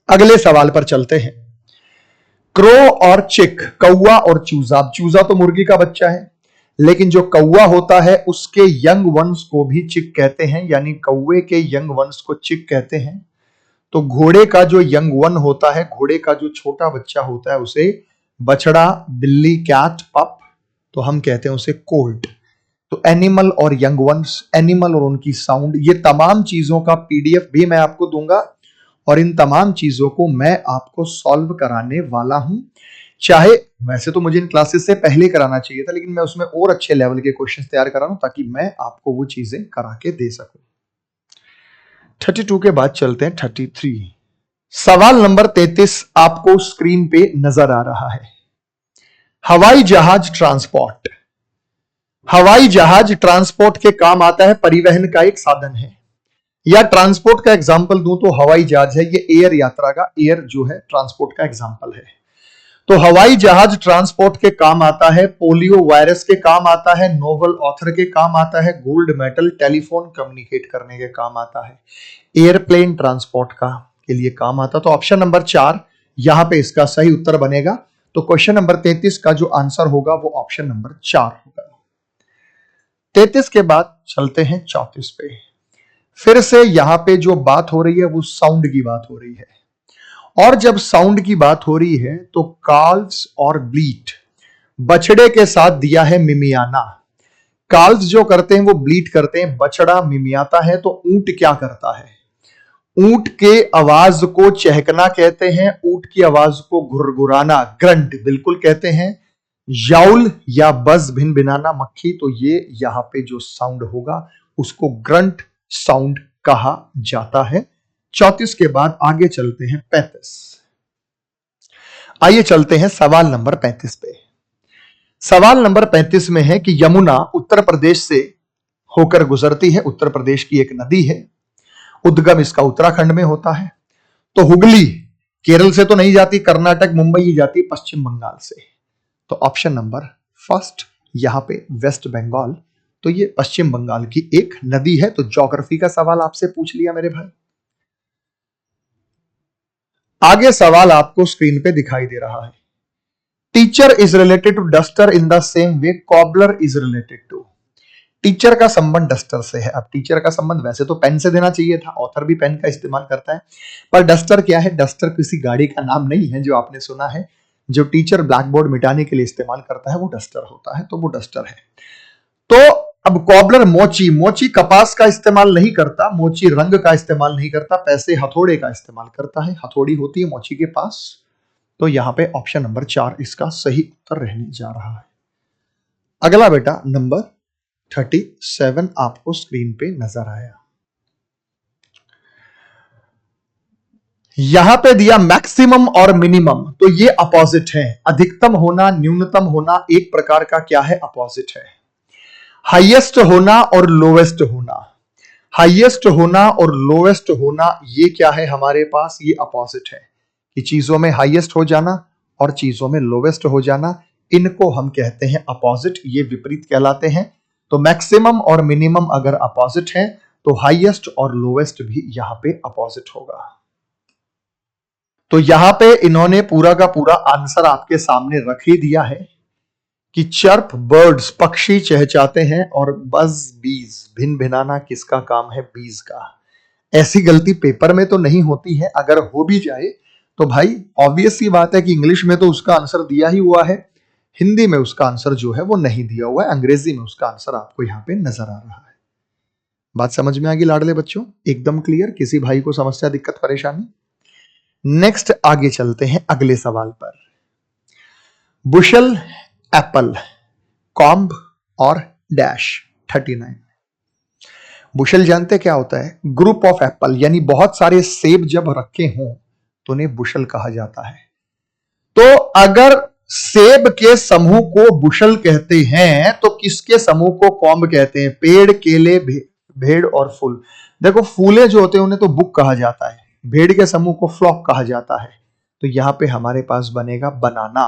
अगले सवाल पर चलते हैं। क्रो और चिक, कौवा और चूजा। चूजा तो मुर्गी का बच्चा है, लेकिन जो कौवा होता है उसके यंग वंस को भी चिक कहते हैं, यानी कौवे के यंग वंस को चिक कहते हैं। तो घोड़े का जो यंग वन होता है, घोड़े का जो छोटा बच्चा होता है उसे बछड़ा, बिल्ली, कैट, पप, तो हम कहते हैं उसे कोल्ट। तो एनिमल और यंग वंस, एनिमल और उनकी साउंड, ये तमाम चीजों का पीडीएफ भी मैं आपको दूंगा और इन तमाम चीजों को मैं आपको सॉल्व कराने वाला हूं। चाहे वैसे तो मुझे इन क्लासेस से पहले कराना चाहिए था, लेकिन मैं उसमें और अच्छे लेवल के क्वेश्चंस तैयार करा रहा हूं ताकि मैं आपको वो चीजें करा के दे सकूं। 32 के बाद चलते हैं 33। सवाल नंबर 33 आपको स्क्रीन पे नजर आ रहा है। हवाई जहाज ट्रांसपोर्ट। हवाई जहाज ट्रांसपोर्ट के काम आता है, परिवहन का एक साधन है। या ट्रांसपोर्ट का एग्जाम्पल दूं तो हवाई जहाज है, ये एयर यात्रा का, एयर जो है ट्रांसपोर्ट का एग्जाम्पल है। तो हवाई जहाज ट्रांसपोर्ट के काम आता है, पोलियो वायरस के काम आता है, नोवेल ऑथर के काम आता है, गोल्ड मेडल, टेलीफोन कम्युनिकेट करने के काम आता है, एयरप्लेन ट्रांसपोर्ट का के लिए काम आता। तो ऑप्शन नंबर 4 यहां पे इसका सही उत्तर बनेगा। तो क्वेश्चन नंबर 33 का जो आंसर होगा वो ऑप्शन नंबर 4 होगा। 33 के बाद चलते हैं 34 पे। फिर से यहां पे जो बात हो रही है वो साउंड की बात हो रही है, और जब साउंड की बात हो रही है तो काल्स और ब्लीट, बछड़े के साथ दिया है मिमियाना। काल्स जो करते हैं वो ब्लीट करते हैं, बछड़ा मिमियाता है। तो ऊंट क्या करता है? ऊंट के आवाज को चहकना कहते हैं, ऊंट की आवाज को घुरघुराना, ग्रंट बिल्कुल कहते हैं, याउल या बज भिन भिनाना मक्खी। तो ये यहां पे जो साउंड होगा उसको ग्रंट साउंड कहा जाता है। 34 के बाद आगे चलते हैं 35। आइए चलते हैं सवाल नंबर 35 पे। सवाल नंबर 35 में है कि यमुना उत्तर प्रदेश से होकर गुजरती है, उत्तर प्रदेश की एक नदी है, उद्गम इसका उत्तराखंड में होता है। तो हुगली केरल से तो नहीं जाती, कर्नाटक मुंबई ही जाती, पश्चिम बंगाल से। तो ऑप्शन नंबर फर्स्ट यहां पे वेस्ट बंगाल, तो ये पश्चिम बंगाल की एक नदी है। तो ज्योग्राफी का सवाल आपसे पूछ लिया मेरे भाई। आगे सवाल आपको स्क्रीन पे दिखाई दे रहा है। Teacher is related to duster in the same way cobbler is related to. Teacher का संबंध डस्टर से है। अब टीचर का संबंध वैसे तो पेन से देना चाहिए था, ऑथर भी पेन का इस्तेमाल करता है, पर डस्टर क्या है? डस्टर किसी गाड़ी का नाम नहीं है जो आपने सुना है। जो टीचर ब्लैक बोर्ड मिटाने के लिए इस्तेमाल करता है वो डस्टर होता है, तो वो डस्टर है। तो अब कॉबलर मोची, मोची कपास का इस्तेमाल नहीं करता, मोची रंग का इस्तेमाल नहीं करता, पैसे हथौड़े का इस्तेमाल करता है, हथौड़ी होती है मोची के पास। तो यहां पे ऑप्शन नंबर 4 इसका सही उत्तर रहने जा रहा है। अगला बेटा नंबर 37 आपको स्क्रीन पे नजर आया। यहां पे दिया मैक्सिमम और मिनिमम, तो ये अपोजिट है। अधिकतम होना, न्यूनतम होना एक प्रकार का क्या है? अपोजिट है। हाईएस्ट होना और लोवेस्ट होना, हाईएस्ट होना और लोवेस्ट होना ये क्या है हमारे पास? ये अपोजिट है कि चीजों में हाईएस्ट हो जाना और चीजों में लोवेस्ट हो जाना, इनको हम कहते हैं अपोजिट, ये विपरीत कहलाते हैं। तो मैक्सिमम और मिनिमम अगर अपोजिट है तो हाईएस्ट और लोवेस्ट भी यहां पे अपोजिट होगा। तो यहां पे इन्होंने पूरा का पूरा आंसर आपके सामने रख ही दिया है कि चर्प बर्ड्स पक्षी चहचहाते हैं और बज बीज भिन भिनाना किसका काम है? बीज का। ऐसी गलती पेपर में तो नहीं होती है, अगर हो भी जाए तो भाई ऑब्वियस सी बात है कि इंग्लिश में तो उसका आंसर दिया ही हुआ है, हिंदी में उसका आंसर जो है वो नहीं दिया हुआ है, अंग्रेजी में उसका आंसर आपको यहां पे नजर आ रहा है। बात समझ में आ गई लाडले बच्चों? एकदम क्लियर? किसी भाई को समस्या, दिक्कत, परेशानी? नेक्स्ट आगे चलते हैं अगले सवाल पर। बुशल, एप्पल, कॉम्ब और डैश 39। बुशल जानते क्या होता है? ग्रुप ऑफ एप्पल, यानी बहुत सारे सेब जब रखे हों तो उन्हें बुशल कहा जाता है। तो अगर सेब के समूह को बुशल कहते हैं तो किसके समूह को कॉम्ब कहते हैं? पेड़, केले, भेड़ और फूल। देखो फूले जो होते हैं उन्हें तो बुक कहा जाता है, भेड़ के समूह को फ्लॉक कहा जाता है। तो यहां पे हमारे पास बनेगा बनाना।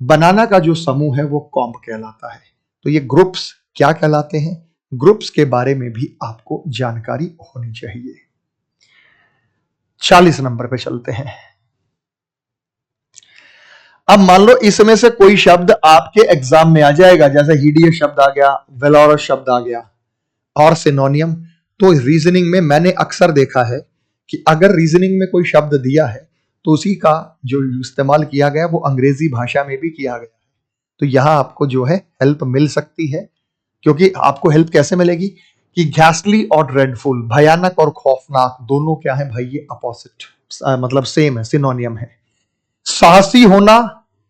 बनाना का जो समूह है वो कॉम्ब कहलाता है। तो ये ग्रुप्स क्या कहलाते हैं? ग्रुप्स के बारे में भी आपको जानकारी होनी चाहिए। 40 नंबर पे चलते हैं। अब मान लो इसमें से कोई शब्द आपके एग्जाम में आ जाएगा, जैसे हीडियस शब्द आ गया, वेलोरस शब्द आ गया और सिनोनियम। तो रीजनिंग में मैंने अक्सर देखा है कि अगर रीजनिंग में कोई शब्द दिया है तो उसी का जो इस्तेमाल किया गया वो अंग्रेजी भाषा में भी किया गया। तो यहां आपको जो है हेल्प मिल सकती है, क्योंकि आपको हेल्प कैसे मिलेगी कि घैस्टली और ड्रेडफुल, भयानक और खौफनाक, दोनों क्या है भाई? ये अपोजिट, मतलब सेम है, सिनोनियम है। साहसी होना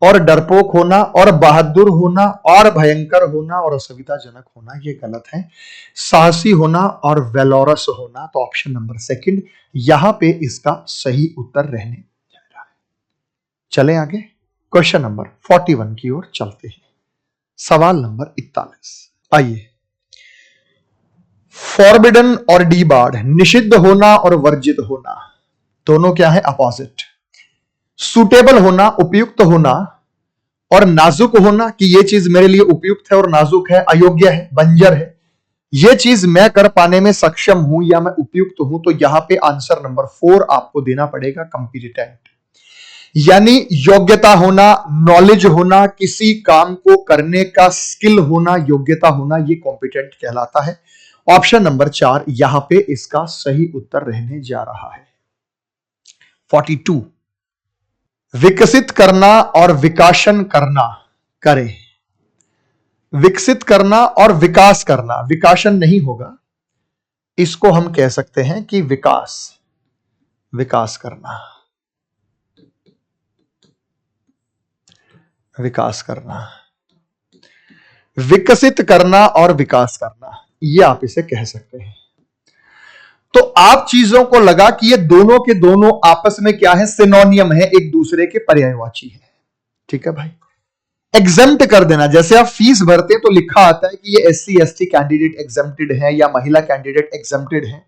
और डरपोक होना और बहादुर होना और भयंकर होना और असुविधाजनक होना ये गलत है। साहसी होना और वेलोरस होना, तो ऑप्शन नंबर 2 यहां पे इसका सही उत्तर रहने जा रहा है। चलें आगे, क्वेश्चन नंबर 41 की ओर चलते हैं। सवाल नंबर 41। आइए, फॉरबिडन और डीबार्ड, निषिद्ध होना और वर्जित होना, दोनों क्या है? अपोजिट। सुटेबल होना, उपयुक्त होना, और नाजुक होना कि ये चीज मेरे लिए उपयुक्त है और नाजुक है, अयोग्य है, बंजर है, ये चीज मैं कर पाने में सक्षम हूं या मैं उपयुक्त हूं, तो यहां पे आंसर नंबर 4 आपको देना पड़ेगा, कॉम्पिटेंट। यानी योग्यता होना, नॉलेज होना, किसी काम को करने का स्किल होना, योग्यता होना, ये कॉम्पिटेंट कहलाता है। ऑप्शन नंबर 4 यहां पे इसका सही उत्तर रहने जा रहा है। 42, विकसित करना और विकासन करना, करे। विकसित करना और विकास करना, विकासन नहीं होगा, इसको हम कह सकते हैं कि विकास, विकास करना, विकास करना, विकसित करना और विकास करना, ये आप इसे कह सकते हैं। तो आप चीजों को लगा कि ये दोनों के दोनों आपस में क्या है, सिनोनियम है, एक दूसरे के पर्यायवाची है। ठीक है भाई। एग्जेम्प्ट कर देना, जैसे आप फीस भरते हैं तो लिखा आता है कि ये SC ST कैंडिडेट एग्जेम्प्टेड है या महिला कैंडिडेट एग्जेम्प्टेड है,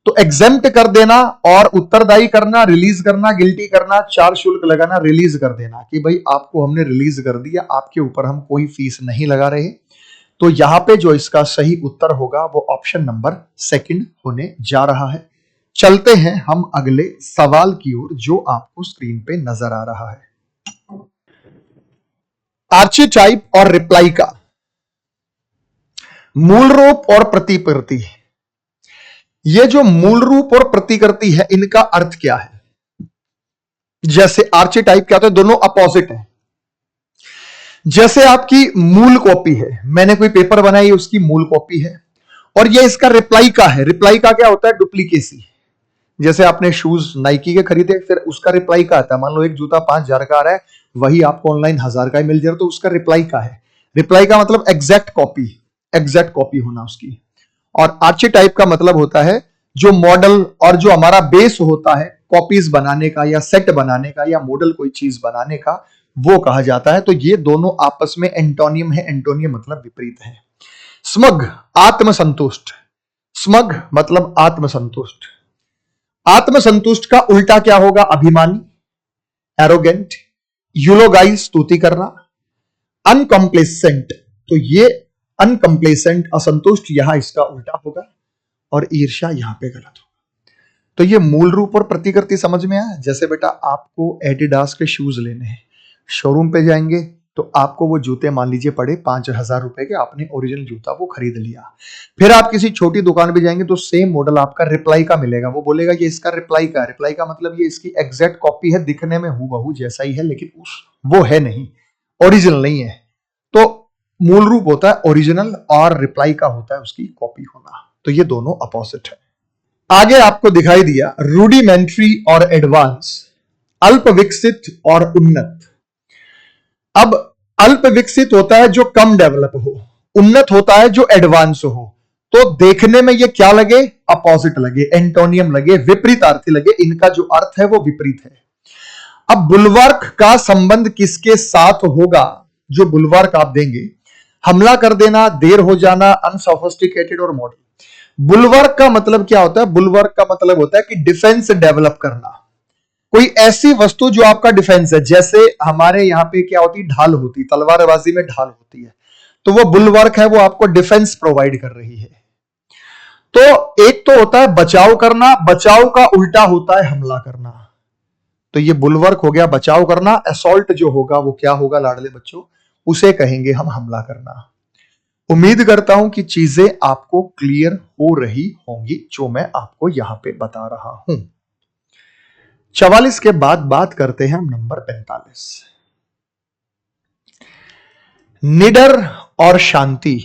तो एग्जेम्प्ट कर देना और उत्तरदायी करना, रिलीज करना, गिल्टी करना, 4 शुल्क लगाना, रिलीज कर देना कि भाई आपको हमने रिलीज कर दिया, आपके ऊपर हम कोई फीस नहीं लगा रहे। तो यहां पे जो इसका सही उत्तर होगा वो ऑप्शन नंबर 2 होने जा रहा है। चलते हैं हम अगले सवाल की ओर जो आपको स्क्रीन पे नजर आ रहा है। आर्चीटाइप और रिप्लाई का मूल रूप और प्रतिकृति, ये जो मूल रूप और प्रतिकृति है इनका अर्थ क्या है? जैसे आर्चीटाइप क्या होता है, दोनों अपोजिट है। जैसे आपकी मूल कॉपी है, मैंने कोई पेपर बनाई, उसकी मूल कॉपी है, और ये इसका रिप्लाई का है। रिप्लाई का क्या होता है? डुप्लीकेसी। जैसे आपने शूज नाइकी के खरीदे, फिर उसका रिप्लाई का आता है, मान लो एक जूता 5,000 का आ रहा है, वही आपको ऑनलाइन 1,000 का ही मिल जाए, तो उसका रिप्लाई का है। रिप्लाई का मतलब एग्जैक्ट कॉपी, एग्जैक्ट कॉपी होना उसकी। और आर्चीटाइप का मतलब होता है जो मॉडल और जो हमारा बेस होता है कॉपीज बनाने का या सेट बनाने का या मॉडल कोई चीज बनाने का, वो कहा जाता है। तो ये दोनों आपस में एंटोनियम है। एंटोनियम मतलब विपरीत है। स्मग, आत्मसंतुष्ट। स्मग मतलब आत्मसंतुष्ट। आत्मसंतुष्ट का उल्टा क्या होगा? अभिमानी, एरोगेंट। यूलोगाइज, स्तुति करना। अनकंप्लेसेंट, तो ये अनकंप्लेसेंट, असंतुष्ट, यहां इसका उल्टा होगा। और ईर्ष्या यहां पे गलत होगा। तो ये मूल रूप और प्रतिकृति समझ में आया। जैसे बेटा आपको एडिडास के शूज लेने हैं, शोरूम पे जाएंगे तो आपको वो जूते मान लीजिए पड़े 5,000 रुपए के, आपने ओरिजिनल जूता वो खरीद लिया। फिर आप किसी छोटी दुकान पे जाएंगे तो सेम मॉडल आपका रिप्लाई का मिलेगा, वो बोलेगा ये इसका रिप्लाई का है। रिप्लाई का मतलब ये इसकी एग्जैक्ट कॉपी है, दिखने में हूबहू जैसा ही है, लेकिन वो है नहीं, ओरिजिनल नहीं है। तो मूल रूप होता है ओरिजिनल और रिप्लाई का होता है उसकी कॉपी होना। तो ये दोनों अपोजिट है। आगे आपको दिखाई दिया रूडिमेंट्री और एडवांस, अल्प विकसित और उन्नत। अब अल्प विकसित होता है जो कम डेवलप हो, उन्नत होता है जो एडवांस हो। तो देखने में ये क्या लगे? अपोजिट लगे, एंटोनियम लगे, विपरीत अर्थी लगे। इनका जो अर्थ है वो विपरीत है। अब बुलवर्क का संबंध किसके साथ होगा? जो बुलवर्क आप देंगे, हमला कर देना, देर हो जाना, अनसोफिस्टिकेटेड और मॉडल। बुलवर्क का मतलब क्या होता है? बुलवर्क का मतलब होता है कि डिफेंस डेवलप करना, कोई ऐसी वस्तु जो आपका डिफेंस है। जैसे हमारे यहां पे क्या होती है? ढाल होती, तलवारबाजी में ढाल होती है, तो वो बुलवर्क है, वो आपको डिफेंस प्रोवाइड कर रही है। तो एक तो होता है बचाव करना, बचाव का उल्टा होता है हमला करना। तो ये बुलवर्क हो गया बचाव करना। असॉल्ट जो होगा वो क्या होगा लाडले बच्चों? उसे कहेंगे हम हमला करना। उम्मीद करता हूं कि चीजें आपको क्लियर हो रही होंगी जो मैं आपको यहां पे बता रहा हूं। 44 के बाद बात करते हैं हम नंबर 45, निडर और शांति।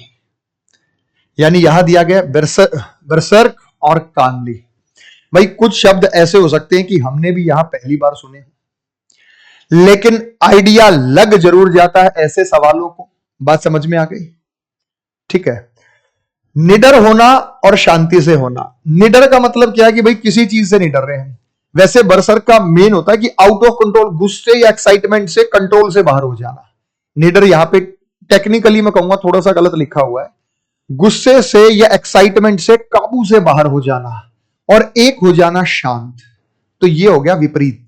यानी यहां दिया गया बर्सर्क और कांगली। भाई कुछ शब्द ऐसे हो सकते हैं कि हमने भी यहां पहली बार सुने, लेकिन आइडिया लग जरूर जाता है ऐसे सवालों को। बात समझ में आ गई? ठीक है। निडर होना और शांति से होना। निडर का मतलब क्या है कि भाई किसी चीज से नहीं डर रहे हैं। वैसे बर्सर्क का मेन होता है कि आउट ऑफ कंट्रोल, गुस्से या एक्साइटमेंट से कंट्रोल से बाहर हो जाना। निडर यहां पे टेक्निकली मैं कहूंगा थोड़ा सा गलत लिखा हुआ है, गुस्से से या एक्साइटमेंट से काबू से बाहर हो जाना और एक हो जाना शांत। तो ये हो गया विपरीत,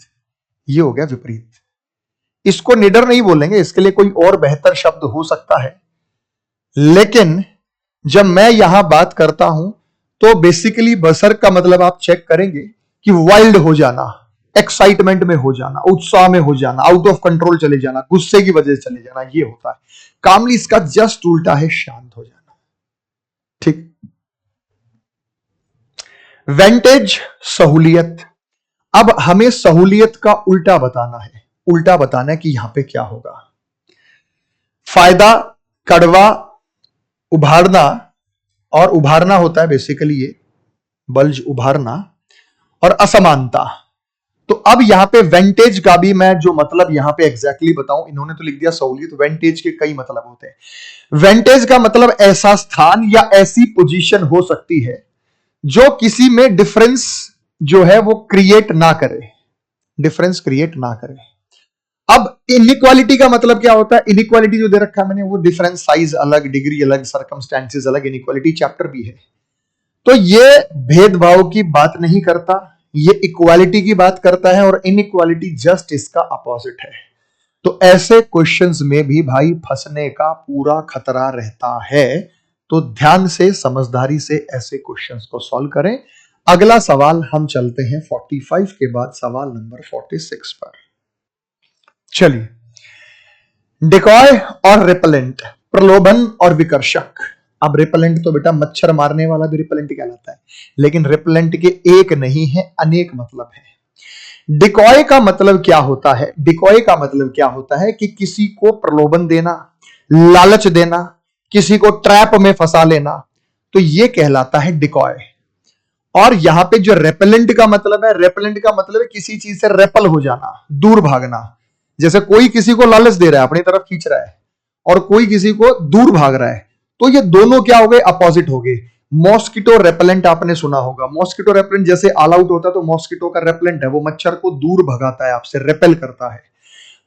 ये हो गया विपरीत। इसको निडर नहीं बोलेंगे, इसके लिए कोई और बेहतर शब्द हो सकता है, लेकिन जब मैं यहां बात करता हूं तो बेसिकली बसर का मतलब आप चेक करेंगे कि वाइल्ड हो जाना, एक्साइटमेंट में हो जाना, उत्साह में हो जाना, आउट ऑफ कंट्रोल चले जाना, गुस्से की वजह से चले जाना, ये होता है। कामली इसका जस्ट उल्टा है, शांत हो जाना। ठीक। वेंटेज सहूलियत। अब हमें सहूलियत का उल्टा बताना है, उल्टा बताना है कि यहां पे क्या होगा। फायदा, कड़वा, उभारना, और उभारना होता है बेसिकली ये बल्ज उभारना, और असमानता। तो अब यहां पे वेंटेज का भी मैं जो मतलब यहां पे एग्जैक्टली बताऊं, इन्होंने तो लिख दिया सहूलियत, वेंटेज के कई मतलब होते हैं। वेंटेज का मतलब ऐसा स्थान या ऐसी पोजीशन हो सकती है जो किसी में डिफरेंस जो है वो क्रिएट ना करे, डिफरेंस क्रिएट ना करे। अब इनइक्वालिटी का मतलब क्या होता है? इनइक्वालिटी जो दे रखा है मैंने, वो डिफरेंस, साइज अलग, डिग्री अलग, सर्कमस्टेंसेस अलग, इनइक्वालिटी चैप्टर भी है। तो ये भेदभाव की बात नहीं करता, ये इक्वालिटी की बात करता है, और इनइक्वालिटी जस्ट इसका अपोजिट है। तो ऐसे क्वेश्चंस में भी भाई फंसने का पूरा खतरा रहता है। तो ध्यान से, समझदारी से ऐसे क्वेश्चंस को सॉल्व करें। अगला सवाल हम चलते हैं 45 के बाद सवाल नंबर 46 पर। चलिए, डिकॉय और रिपेलेंट, प्रलोभन और विकर्षक। अब रिपेलेंट तो बेटा मच्छर मारने वाला भी रिपेलेंट कहलाता है, लेकिन रिपेलेंट के एक नहीं है, अनेक मतलब है। डिकॉय का मतलब क्या होता है? डिकॉय का मतलब क्या होता है कि किसी को प्रलोभन देना, लालच देना, किसी को ट्रैप में फंसा लेना, तो यह कहलाता है डिकॉय। और यहां पे जो रेपेलेंट का मतलब है, रेपेलेंट का मतलब है किसी चीज से रेपल हो जाना, दूर भागना। जैसे कोई किसी को लालच दे रहा है, अपनी तरफ खींच रहा है, और कोई किसी को दूर भाग रहा है, तो ये दोनों क्या हो गए? अपोजिट हो गए। मॉस्किटो रेपेलेंट आपने सुना होगा। मॉस्किटो रेपेलेंट जैसे ऑल आउट होता है, तो मॉस्किटो का रेपेलेंट है, वो मच्छर को दूर भगाता है, आपसे रेपेल करता है।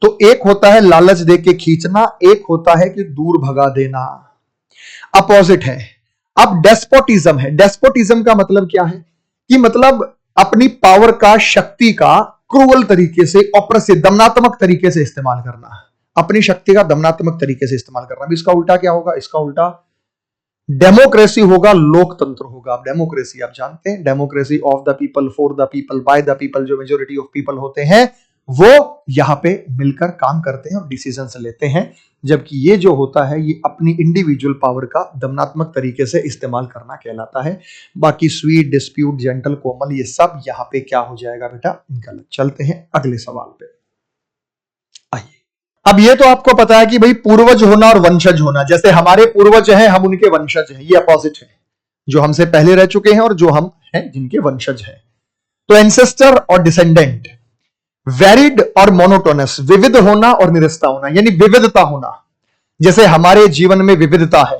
तो एक होता है लालच दे के खींचना, एक होता है कि दूर भगा देना, अपोजिट है। अब डेस्पोटिज्म है। डेस्पोटिज्म का मतलब क्या है? कि मतलब अपनी पावर का, शक्ति का क्रूअल तरीके से, ऑप्रेसिव, दमनात्मक तरीके से इस्तेमाल करना, अपनी शक्ति का दमनात्मक तरीके से इस्तेमाल करना। अब इसका उल्टा क्या होगा? इसका उल्टा डेमोक्रेसी होगा, लोकतंत्र होगा। अब डेमोक्रेसी आप जानते हैं, democracy of the people, for the people, by the people, जो मेजोरिटी ऑफ पीपल होते हैं वो यहां पे मिलकर काम करते हैं और डिसीजन लेते हैं। जबकि ये जो होता है, ये अपनी इंडिविजुअल पावर का दमनात्मक तरीके से इस्तेमाल करना कहलाता है। बाकी स्वीट, डिस्प्यूट, जेंटल, कोमल, ये सब यहां पे क्या हो जाएगा बेटा? गलत। चलते हैं अगले सवाल पे। आइए, अब ये तो आपको पता है कि भाई पूर्वज होना और वंशज होना, जैसे हमारे पूर्वज हैं, हम उनके वंशज हैं, ये अपोजिट है। जो हमसे पहले रह चुके हैं और जो हम हैं जिनके वंशज हैं। तो एंसेस्टर और डिसेंडेंट, वेरिड और मोनोटोनस, विविध होना और निरस्ता होना, यानी विविधता होना। जैसे हमारे जीवन में विविधता है,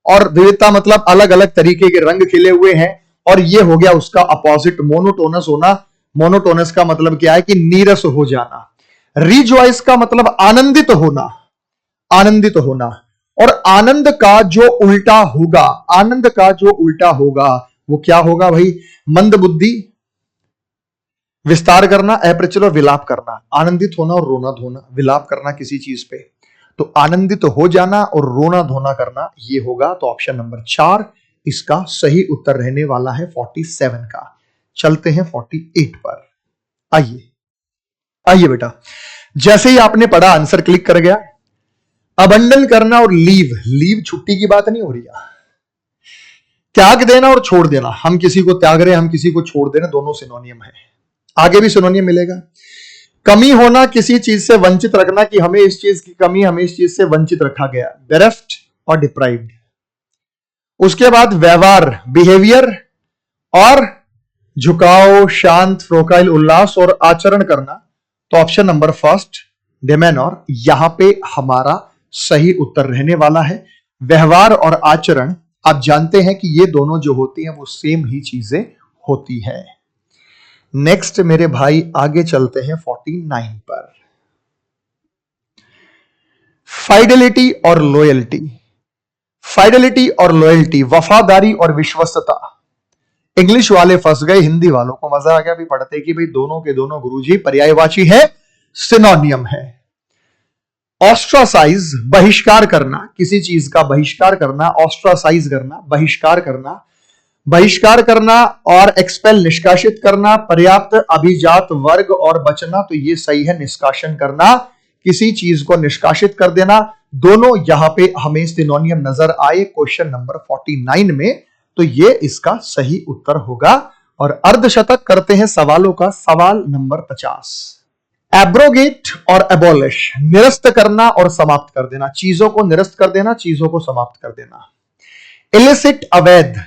और विविधता मतलब अलग अलग तरीके के रंग खिले हुए हैं, और ये हो गया उसका अपोजिट मोनोटोनस होना। मोनोटोनस का मतलब क्या है? कि नीरस हो जाना। रिजॉइस का मतलब आनंदित होना, आनंदित होना। और आनंद का जो उल्टा होगा, आनंद का जो उल्टा होगा वो क्या होगा भाई? मंद बुद्धि, विस्तार करना, अप्रचल और विलाप करना। आनंदित होना और रोना धोना, विलाप करना किसी चीज पे। तो आनंदित हो जाना और रोना धोना करना, ये होगा। तो ऑप्शन नंबर 4 इसका सही उत्तर रहने वाला है 47 का। चलते हैं 48 पर। आइए आइए बेटा, जैसे ही आपने पढ़ा आंसर क्लिक कर गया। अबंडन करना और लीव, लीव छुट्टी की बात नहीं हो रही है। त्याग देना और छोड़ देना, हम किसी को त्याग रहे, हम किसी को छोड़ दे रहे, दोनों सिनोनियम है। आगे भी सिनोनियम मिलेगा। कमी होना, किसी चीज से वंचित रखना, कि हमें इस चीज की कमी, हमें इस चीज से वंचित रखा गया, बेरेफ्ट और डिप्राइव्ड। उसके बाद व्यवहार, बिहेवियर, और झुकाव, शांत, फ्रोकाइल, उल्लास और आचरण करना। तो ऑप्शन नंबर फर्स्ट डेमेन, और यहां पे हमारा सही उत्तर रहने वाला है। व्यवहार और आचरण, आप जानते हैं कि ये दोनों जो होती हैं वो सेम ही चीजें होती हैं। नेक्स्ट मेरे भाई आगे चलते हैं 49 पर। फाइडेलिटी और लॉयल्टी, फाइडेलिटी और लॉयल्टी, वफादारी और विश्वस्तता। इंग्लिश वाले फंस गए, हिंदी वालों को मजा आ गया भी पढ़ते कि भाई दोनों के दोनों गुरुजी पर्यायवाची है, सिनोनियम है। ऑस्ट्रासाइज बहिष्कार करना, किसी चीज का बहिष्कार करना, ऑस्ट्रासाइज करना, बहिष्कार करना, बहिष्कार करना और एक्सपेल निष्कासित करना, पर्याप्त अभिजात वर्ग और बचना, तो ये सही है निष्कासन करना, किसी चीज को निष्कासित कर देना। दोनों यहां पे हमें सिनोनियम नजर आए क्वेश्चन नंबर 49 में, तो ये इसका सही उत्तर होगा। और अर्धशतक करते हैं सवालों का। सवाल नंबर 50, एब्रोगेट और एबॉलिश, निरस्त करना और समाप्त कर देना, चीजों को निरस्त कर देना, चीजों को समाप्त कर देना। इलिसिट अवैध,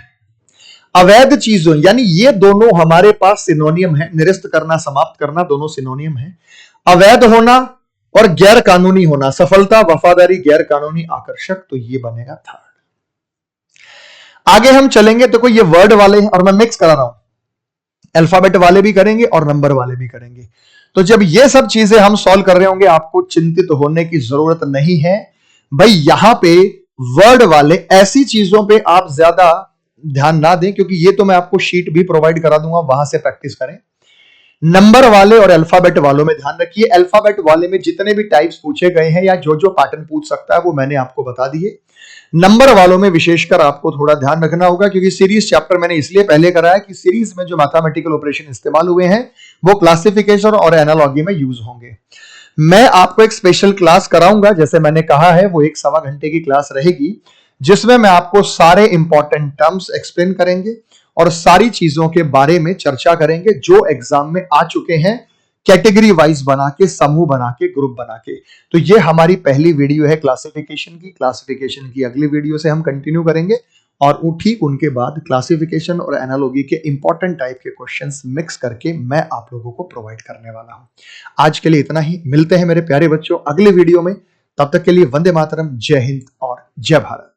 अवैध चीजों, यानी ये दोनों हमारे पास सिनोनियम है, निरस्त करना समाप्त करना दोनों सिनोनियम है। अवैध होना और गैर कानूनी होना, सफलता, वफादारी, गैर कानूनी, आकर्षक, तो ये बनेगा थर्ड। आगे हम चलेंगे तो कोई ये वर्ड वाले हैं और मैं मिक्स करा रहा हूं, अल्फाबेट वाले भी करेंगे और नंबर वाले भी करेंगे। तो जब ये सब चीजें हम सॉल्व कर रहे होंगे आपको चिंतित होने की जरूरत नहीं है भाई। यहां पे वर्ड वाले ऐसी चीजों पे आप ज्यादा ध्यान ना दें, क्योंकि ये तो मैं आपको शीट भी प्रोवाइड करा दूंगा, वहां से प्रैक्टिस करें। नंबर वाले और अल्फाबेट वालों में ध्यान रखिए। अल्फाबेट वाले में जितने भी टाइप्स पूछे गए हैं या जो जो पैटर्न पूछ सकता है वो मैंने आपको बता दिए। नंबर वालों में विशेषकर आपको थोड़ा ध्यान रखना होगा, क्योंकि सीरीज चैप्टर मैंने इसलिए पहले कराया कि सीरीज में जो मैथमेटिकल ऑपरेशन इस्तेमाल हुए हैं वो क्लासिफिकेशन और एनालॉजी में यूज होंगे। मैं आपको एक स्पेशल क्लास कराऊंगा, जैसे मैंने कहा है, वो 1 सवा घंटे की क्लास रहेगी, जिसमें मैं आपको सारे इंपॉर्टेंट टर्म्स एक्सप्लेन करेंगे और सारी चीजों के बारे में चर्चा करेंगे जो एग्जाम में आ चुके हैं, कैटेगरी वाइज बना के, समूह बना के, ग्रुप बना के। तो ये हमारी पहली वीडियो है क्लासिफिकेशन की। क्लासिफिकेशन की अगली वीडियो से हम कंटिन्यू करेंगे और ठीक उनके बाद क्लासिफिकेशन और एनालॉजी के इंपॉर्टेंट टाइप के क्वेश्चंस मिक्स करके मैं आप लोगों को प्रोवाइड करने वाला हूं। आज के लिए इतना ही, मिलते हैं मेरे प्यारे बच्चों अगले वीडियो में। तब तक के लिए वंदे मातरम, जय हिंद और जय भारत।